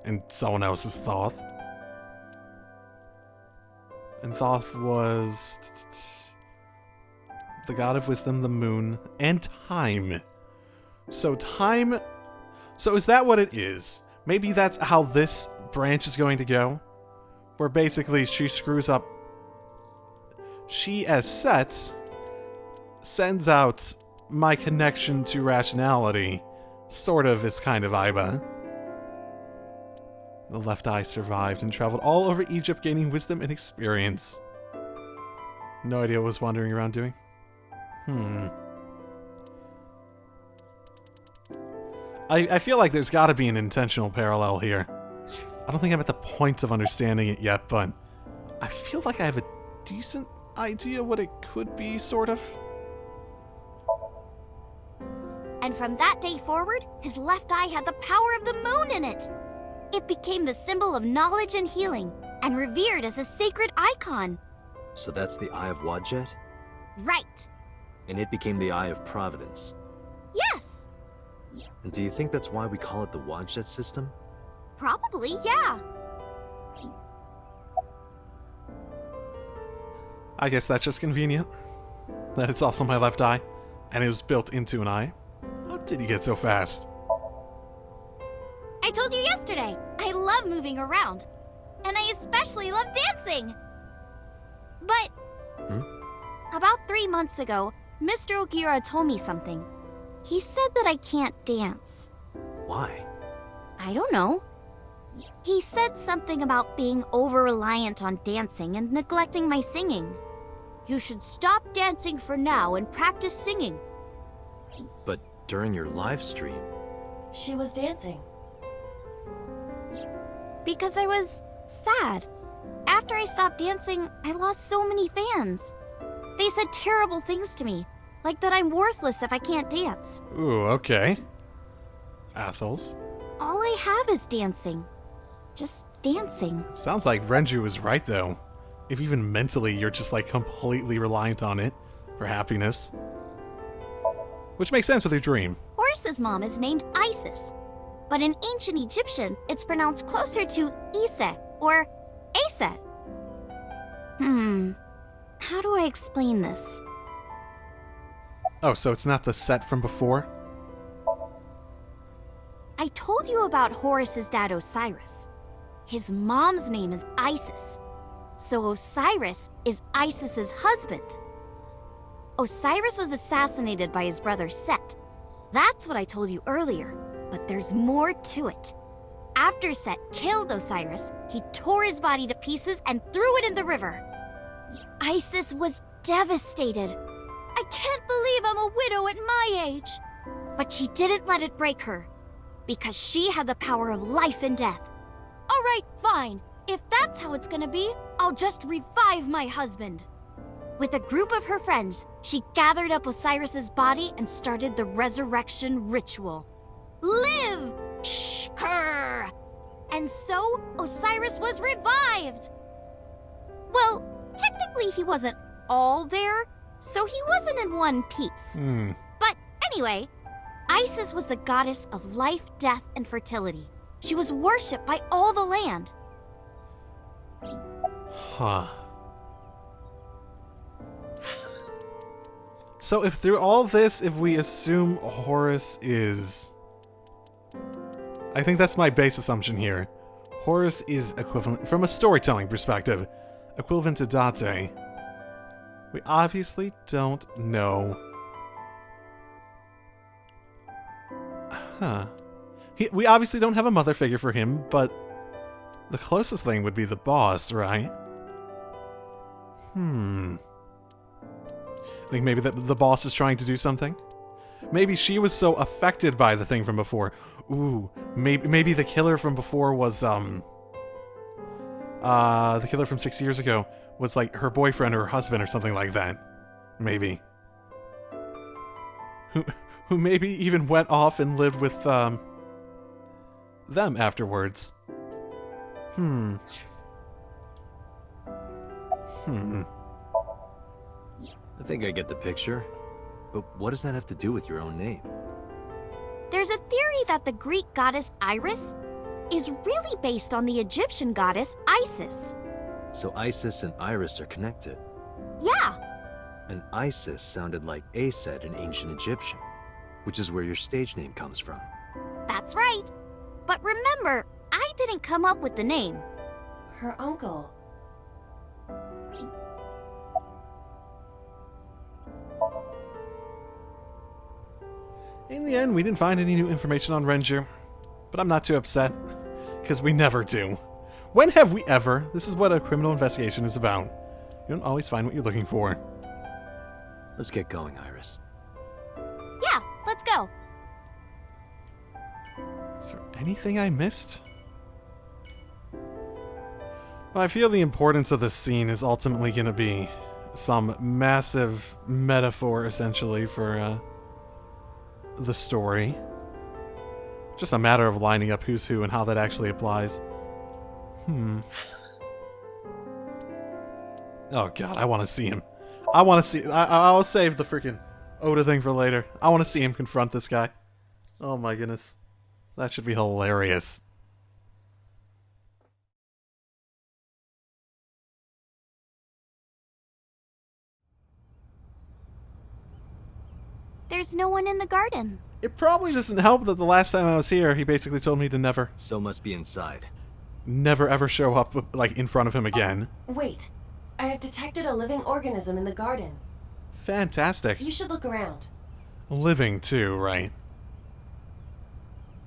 and someone else is Thoth? And Thoth was the god of wisdom, the moon, and time. So time... So is that what it is? Maybe that's how this branch is going to go? Where basically she screws up... She, as Set, sends out my connection to rationality, sort of is kind of Iba. The left eye survived and traveled all over Egypt, gaining wisdom and experience. No idea what was wandering around doing. I feel like there's gotta be an intentional parallel here. I don't think I'm at the point of understanding it yet, but I feel like I have a decent idea what it could be, sort of. And from that day forward, his left eye had the power of the moon in it. It became the symbol of knowledge and healing, and revered as a sacred icon. So that's the Eye of Wadjet? Right. And it became the Eye of Providence. Yes. And do you think that's why we call it the Wadjet system? Probably, yeah. I guess that's just convenient. That it's also my left eye, and it was built into an eye. How did he get so fast? I told you yesterday, I love moving around. And I especially love dancing. But... About 3 months ago, Mr. Ogira told me something. He said that I can't dance. Why? I don't know. He said something about being over-reliant on dancing and neglecting my singing. You should stop dancing for now and practice singing. But during your live stream... She was dancing. Because I was sad. After I stopped dancing, I lost so many fans. They said terrible things to me, like that I'm worthless if I can't dance. Ooh, okay. Assholes. All I have is dancing. Just dancing. Sounds like Renju was right, though. If even mentally you're just, like, completely reliant on it for happiness. Which makes sense with your dream. Horace's mom is named Isis, but in ancient Egyptian, it's pronounced closer to Iset or Aset. How do I explain this? Oh, so it's not the set from before? I told you about Horus's dad Osiris. His mom's name is Isis, so Osiris is Isis's husband. Osiris was assassinated by his brother Set. That's what I told you earlier, but there's more to it. After Set killed Osiris, he tore his body to pieces and threw it in the river. Isis was devastated. I can't believe I'm a widow at my age. But she didn't let it break her, because she had the power of life and death. All right, fine. If that's how it's gonna be, I'll just revive my husband. With a group of her friends, she gathered up Osiris's body and started the resurrection ritual. Live! Shkur! And so, Osiris was revived! Well, technically he wasn't all there, so he wasn't in one piece. But anyway, Isis was the goddess of life, death, and fertility. She was worshipped by all the land. Huh. So if through all this, if we assume Horus is... I think that's my base assumption here. Horus is equivalent, from a storytelling perspective, equivalent to Date. We obviously don't know. Huh. We obviously don't have a mother figure for him, but the closest thing would be the boss, right? I think maybe the boss is trying to do something? Maybe she was so affected by the thing from before. Ooh, maybe the killer from before was, the killer from 6 years ago was like her boyfriend or her husband or something like that. Maybe. Who maybe even went off and lived with, them afterwards. I think I get the picture. But what does that have to do with your own name? There's a theory that the Greek goddess Iris is really based on the Egyptian goddess Isis. So Isis and Iris are connected. Yeah, And Isis sounded like Aset in ancient Egyptian, which is where your stage name comes from. that's right. But remember, I didn't come up with the name. Her uncle. In the end, we didn't find any new information on Renju, but I'm not too upset, because we never do. When have we ever? This is what a criminal investigation is about. You don't always find what you're looking for. Let's get going, Iris. Yeah, let's go. Is there anything I missed? Well, I feel the importance of this scene is ultimately going to be some massive metaphor, essentially, for the story. Just a matter of lining up who's who and how that actually applies. Oh god, I want to see him. I want to see... I'll save the freaking Oda thing for later. I want to see him confront this guy. Oh my goodness. That should be hilarious. There's no one in the garden. It probably doesn't help that the last time I was here, he basically told me to never Must be inside. ever show up, like, in front of him again. Wait, I have detected a living organism in the garden. Fantastic. You should look around. Living, too, right?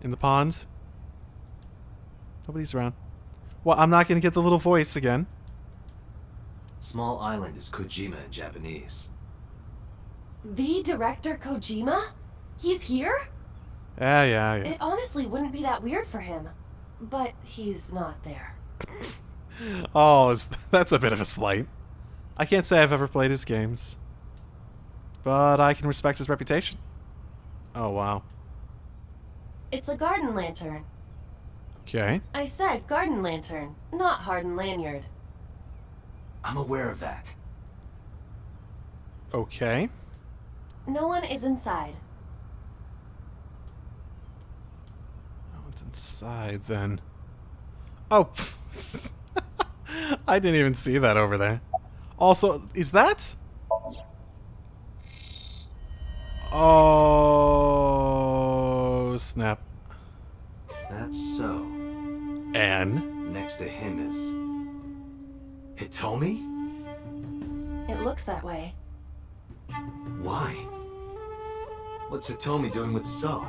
In the pond? Nobody's around. Well, I'm not gonna get the little voice again. Small island is Kojima in Japanese. The director Kojima? He's here? Yeah. It honestly wouldn't be that weird for him. But he's not there. Oh, that's a bit of a slight. I can't say I've ever played his games. But I can respect his reputation. Oh, wow. It's a garden lantern. Okay. I said garden lantern, not hardened lanyard. I'm aware of that. Okay. No one is inside. Oh, it's inside, then. Oh! I didn't even see that over there. Also, is that... Oh, snap. That's so. And? Next to him is... Hitomi? It looks that way. Why? What's Hitomi doing with So?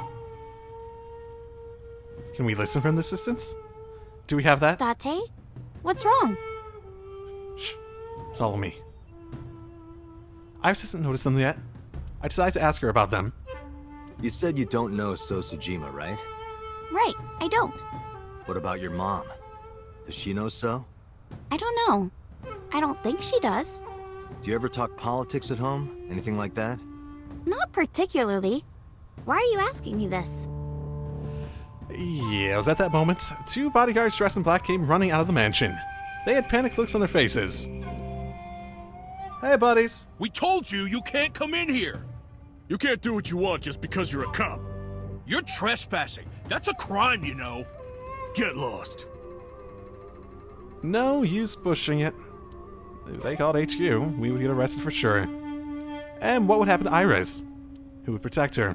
Can we listen from this distance? Do we have that? Date? What's wrong? Shh. Follow me. Iris hasn't noticed them yet. I decided to ask her about them. You said you don't know So Sujima, right? Right, I don't. What about your mom? Does she know So? I don't know. I don't think she does. Do you ever talk politics at home? Anything like that? Not particularly. Why are you asking me this? Yeah, it was at that moment. Two bodyguards dressed in black came running out of the mansion. They had panicked looks on their faces. Hey, buddies. We told you you can't come in here. You can't do what you want just because you're a cop. You're trespassing. That's a crime, you know. Get lost. No use pushing it. If they called HQ, we would get arrested for sure. And what would happen to Iris? Who would protect her?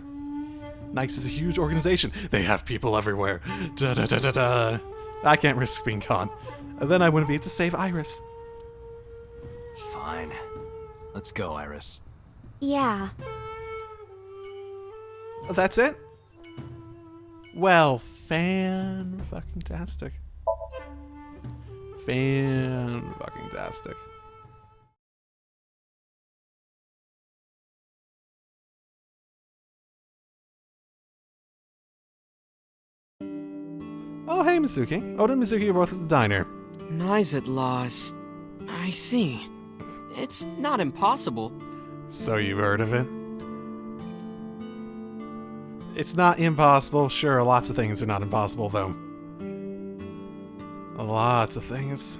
NICE is a huge organization. They have people everywhere. Da da da da da. I can't risk being caught. Then I wouldn't be able to save Iris. Fine. Let's go, Iris. Yeah. That's it? Well, fan-fucking-tastic. Fan-fucking-tastic. Oh, hey, Mizuki. Oda and Mizuki are both at the diner. Nized laws. I see. It's not impossible. So you've heard of it? It's not impossible. Sure, lots of things are not impossible, though. Lots of things.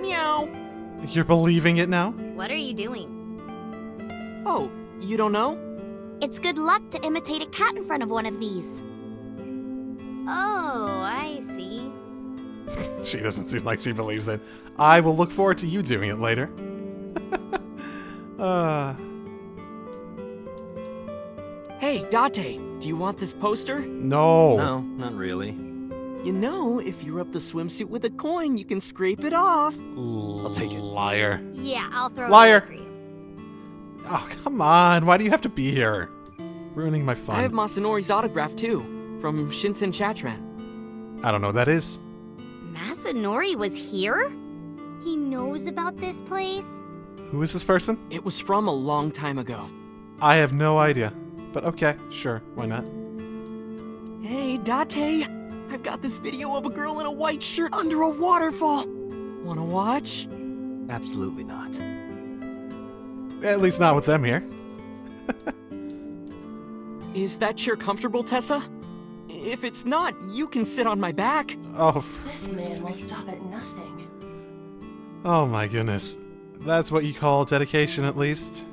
Meow. You're believing it now? What are you doing? Oh, you don't know? It's good luck to imitate a cat in front of one of these. Oh, I see. She doesn't seem like she believes it. I will look forward to you doing it later. Hey, Date, do you want this poster? No. No, not really. You know, if you rub the swimsuit with a coin, you can scrape it off. I'll take it. Liar. Yeah, I'll throw Liar. it away for you. Oh, come on. Why do you have to be here? Ruining my fun. I have Masanori's autograph too, from Shinsen Chatran. I don't know what that is. Masanori was here? He knows about this place? Who is this person? It was from a long time ago. I have no idea. But okay, sure. Why not? Hey, Date, I've got this video of a girl in a white shirt under a waterfall. Wanna watch? Absolutely not. At least not with them here. Is that chair comfortable, Tessa? If it's not, you can sit on my back. Oh, This man will stop at nothing. oh my goodness. That's what you call dedication, at least.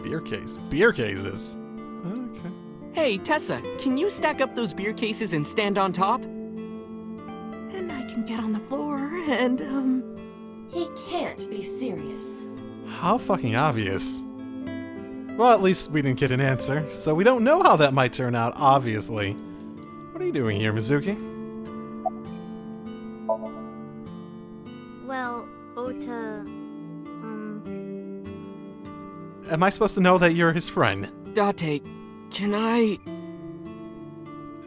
Beer case. Beer cases. Okay. Hey, Tessa, can you stack up those beer cases and stand on top? And I can get on the floor and, He can't be serious. How fucking obvious. Well, at least we didn't get an answer, so we don't know how that might turn out, obviously. What are you doing here, Mizuki? Well, Ota... Am I supposed to know that you're his friend? Date, can I...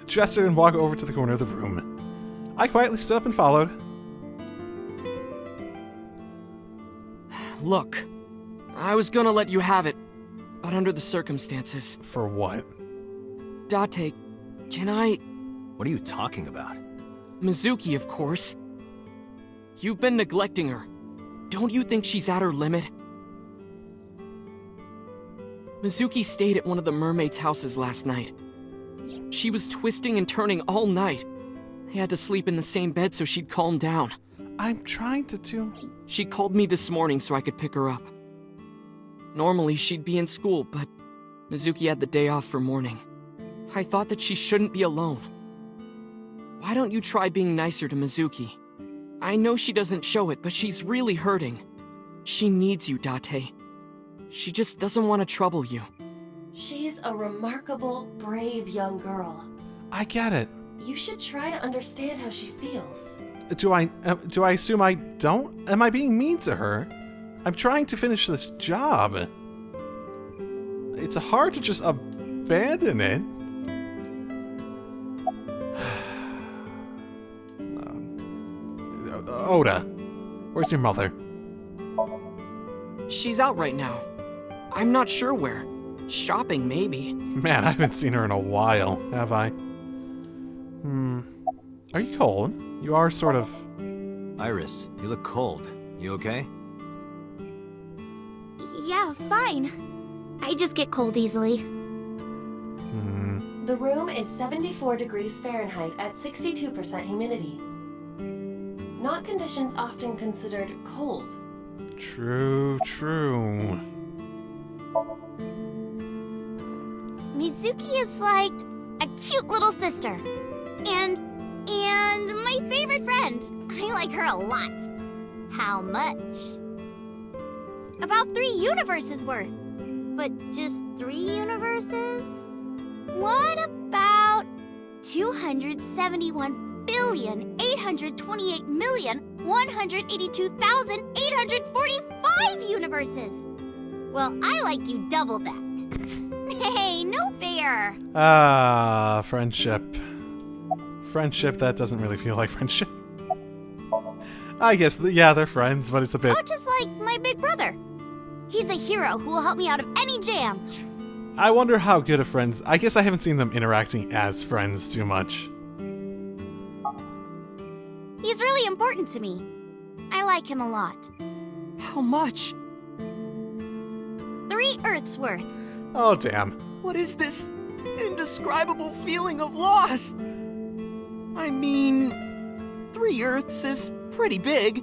Gestured and walked over to the corner of the room. I quietly stood up and followed. Look, I was gonna let you have it, but under the circumstances. For what? Date, can I... What are you talking about? Mizuki, of course. You've been neglecting her. Don't you think she's at her limit? Mizuki stayed at one of the mermaids' houses last night. She was twisting and turning all night. They had to sleep in the same bed so she'd calm down. I'm trying to do... She called me this morning so I could pick her up. Normally, she'd be in school, but Mizuki had the day off for mourning. I thought that she shouldn't be alone. Why don't you try being nicer to Mizuki? I know she doesn't show it, but she's really hurting. She needs you, Date. She just doesn't want to trouble you. She's a remarkable, brave young girl. I get it. You should try to understand how she feels. Do I assume I don't? Am I being mean to her? I'm trying to finish this job. It's hard to just abandon it. Oda, where's your mother? She's out right now. I'm not sure where. Shopping, maybe. Man, I haven't seen her in a while, have I? Are you cold? You are sort of... Iris, you look cold. You okay? Yeah, fine. I just get cold easily. The room is 74 degrees Fahrenheit at 62% humidity. Not conditions often considered cold. True. Mizuki is like a cute little sister. And my favorite friend. I like her a lot. How much? About 3 universes worth. But just 3 universes? What about 271,828,182,845 universes? Well, I like you double that. Hey, no fair. Ah, friendship. Friendship that doesn't really feel like friendship. I guess, yeah, they're friends, but it's a bit... Oh, just like my big brother. He's a hero who will help me out of any jam. I wonder how good of friends... I guess I haven't seen them interacting as friends too much. He's really important to me. I like him a lot. How much? 3 Earths worth. Oh, damn. What is this indescribable feeling of loss? I mean, 3 Earths is pretty big,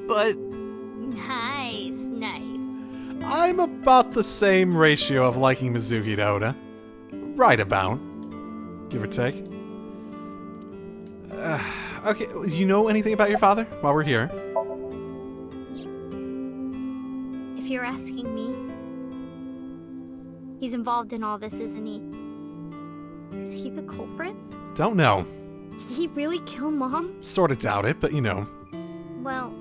but... Nice. I'm about the same ratio of liking Mizuki to Oda. Right about. Give or take. Okay, you know anything about your father while we're here? If you're asking me, he's involved in all this, isn't he? Is he the culprit? Don't know. Did he really kill Mom? Sorta doubt it, but you know. Well,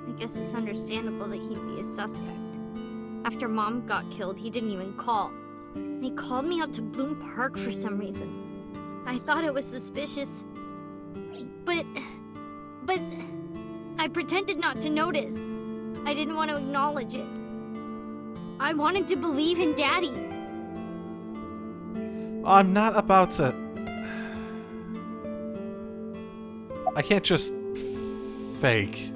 I guess it's understandable that he'd be a suspect. After Mom got killed, he didn't even call. And he called me out to Bloom Park for some reason. I thought it was suspicious. But I pretended not to notice. I didn't want to acknowledge it. I wanted to believe in Daddy. I'm not about to... I can't just fake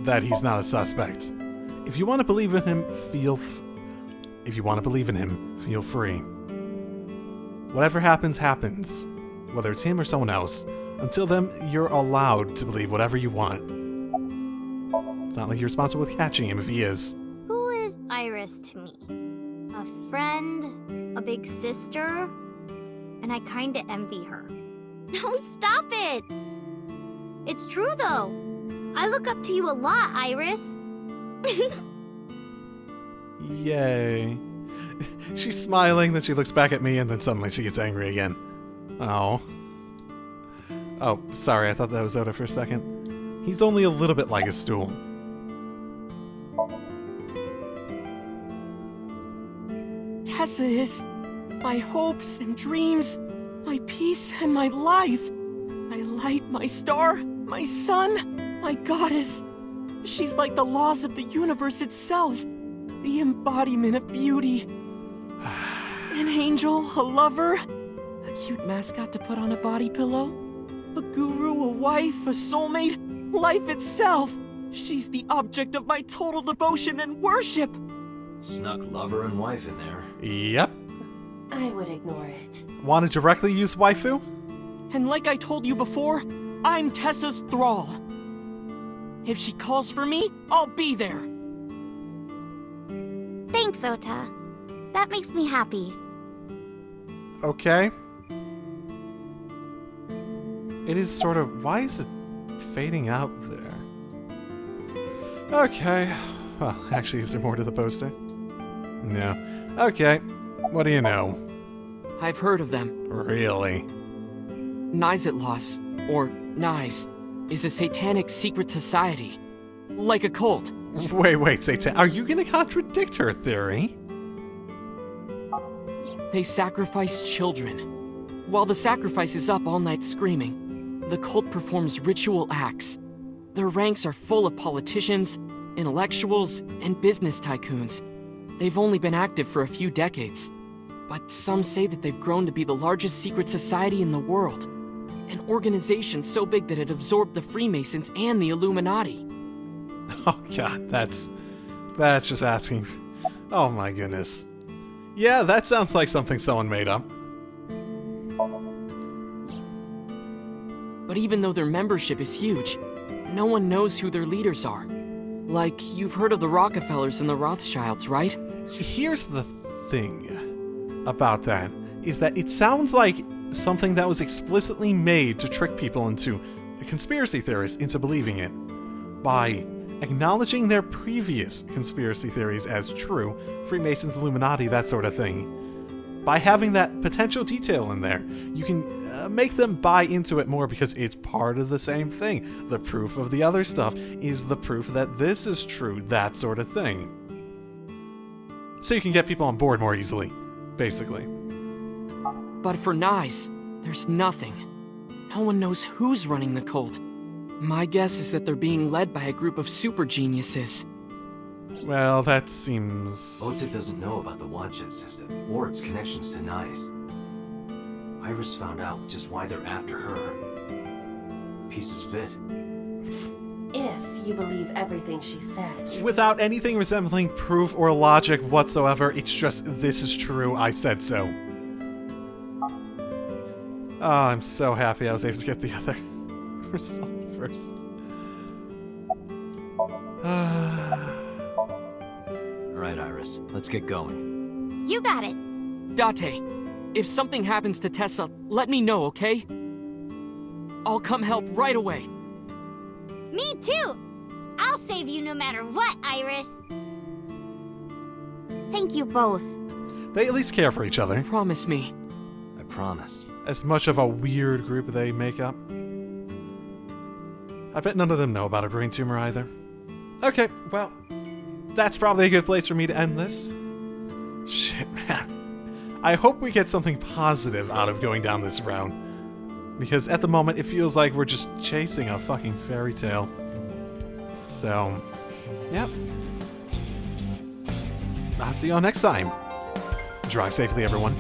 that he's not a suspect. If you want to believe in him, feel free. Whatever happens, happens. Whether it's him or someone else. Until then, you're allowed to believe whatever you want. It's not like you're responsible with catching him if he is. Who is Iris to me? A friend? A big sister? And I kinda envy her. No, stop it! It's true though. I look up to you a lot, Iris. Yay. She's smiling, then she looks back at me, and then suddenly she gets angry again. Oh. Oh, sorry, I thought that was Oda for a second. He's only a little bit like a stool. Tessa is my hopes and dreams, my peace and my life. My light, my star, my sun, my goddess. She's like the laws of the universe itself, the embodiment of beauty. An angel, a lover, a cute mascot to put on a body pillow, a guru, a wife, a soulmate, life itself. She's the object of my total devotion and worship. Snuck lover and wife in there. Yep. I would ignore it. Want to directly use waifu? And like I told you before, I'm Tessa's thrall. If she calls for me, I'll be there. Thanks, Ota. That makes me happy. Okay. It is sort of... Why is it fading out there? Okay. Well, actually, is there more to the poster? No. Okay. What do you know? I've heard of them. Really? Nizitlos, or Nize, is a satanic secret society. Like a cult. Wait, Satan, are you gonna contradict her theory? They sacrifice children. While the sacrifice is up all night screaming, the cult performs ritual acts. Their ranks are full of politicians, intellectuals, and business tycoons. They've only been active for a few decades, but some say that they've grown to be the largest secret society in the world. An organization so big that it absorbed the Freemasons and the Illuminati. Oh god, that's just asking. Oh my goodness. Yeah, that sounds like something someone made up. But even though their membership is huge, no one knows who their leaders are. Like, you've heard of the Rockefellers and the Rothschilds, right? Here's the thing about that, is that it sounds like something that was explicitly made to trick people into, conspiracy theorists into believing it, by acknowledging their previous conspiracy theories as true, Freemasons, Illuminati, that sort of thing. By having that potential detail in there, you can make them buy into it more because it's part of the same thing. The proof of the other stuff is the proof that this is true, that sort of thing. So you can get people on board more easily, basically. But for Nize, there's nothing. No one knows who's running the cult. My guess is that they're being led by a group of super geniuses. Well, that seems... Ota doesn't know about the Wadshed system, or its connections to Nice. Iris found out, which is why they're after her. Pieces fit. If you believe everything she said. Without anything resembling proof or logic whatsoever, it's just, this is true, I said so. Oh, I'm so happy I was able to get the other result first. Alright, Iris, let's get going. You got it. Date, if something happens to Tessa, let me know, okay? I'll come help right away. Me too. I'll save you no matter what, Iris. Thank you both. They at least care for each other. Promise me. I promise. As much of a weird group they make up. I bet none of them know about a brain tumor either. Okay, well, that's probably a good place for me to end this. Shit, man. I hope we get something positive out of going down this route. Because at the moment, it feels like we're just chasing a fucking fairy tale. So, yep. I'll see you all next time. Drive safely, everyone.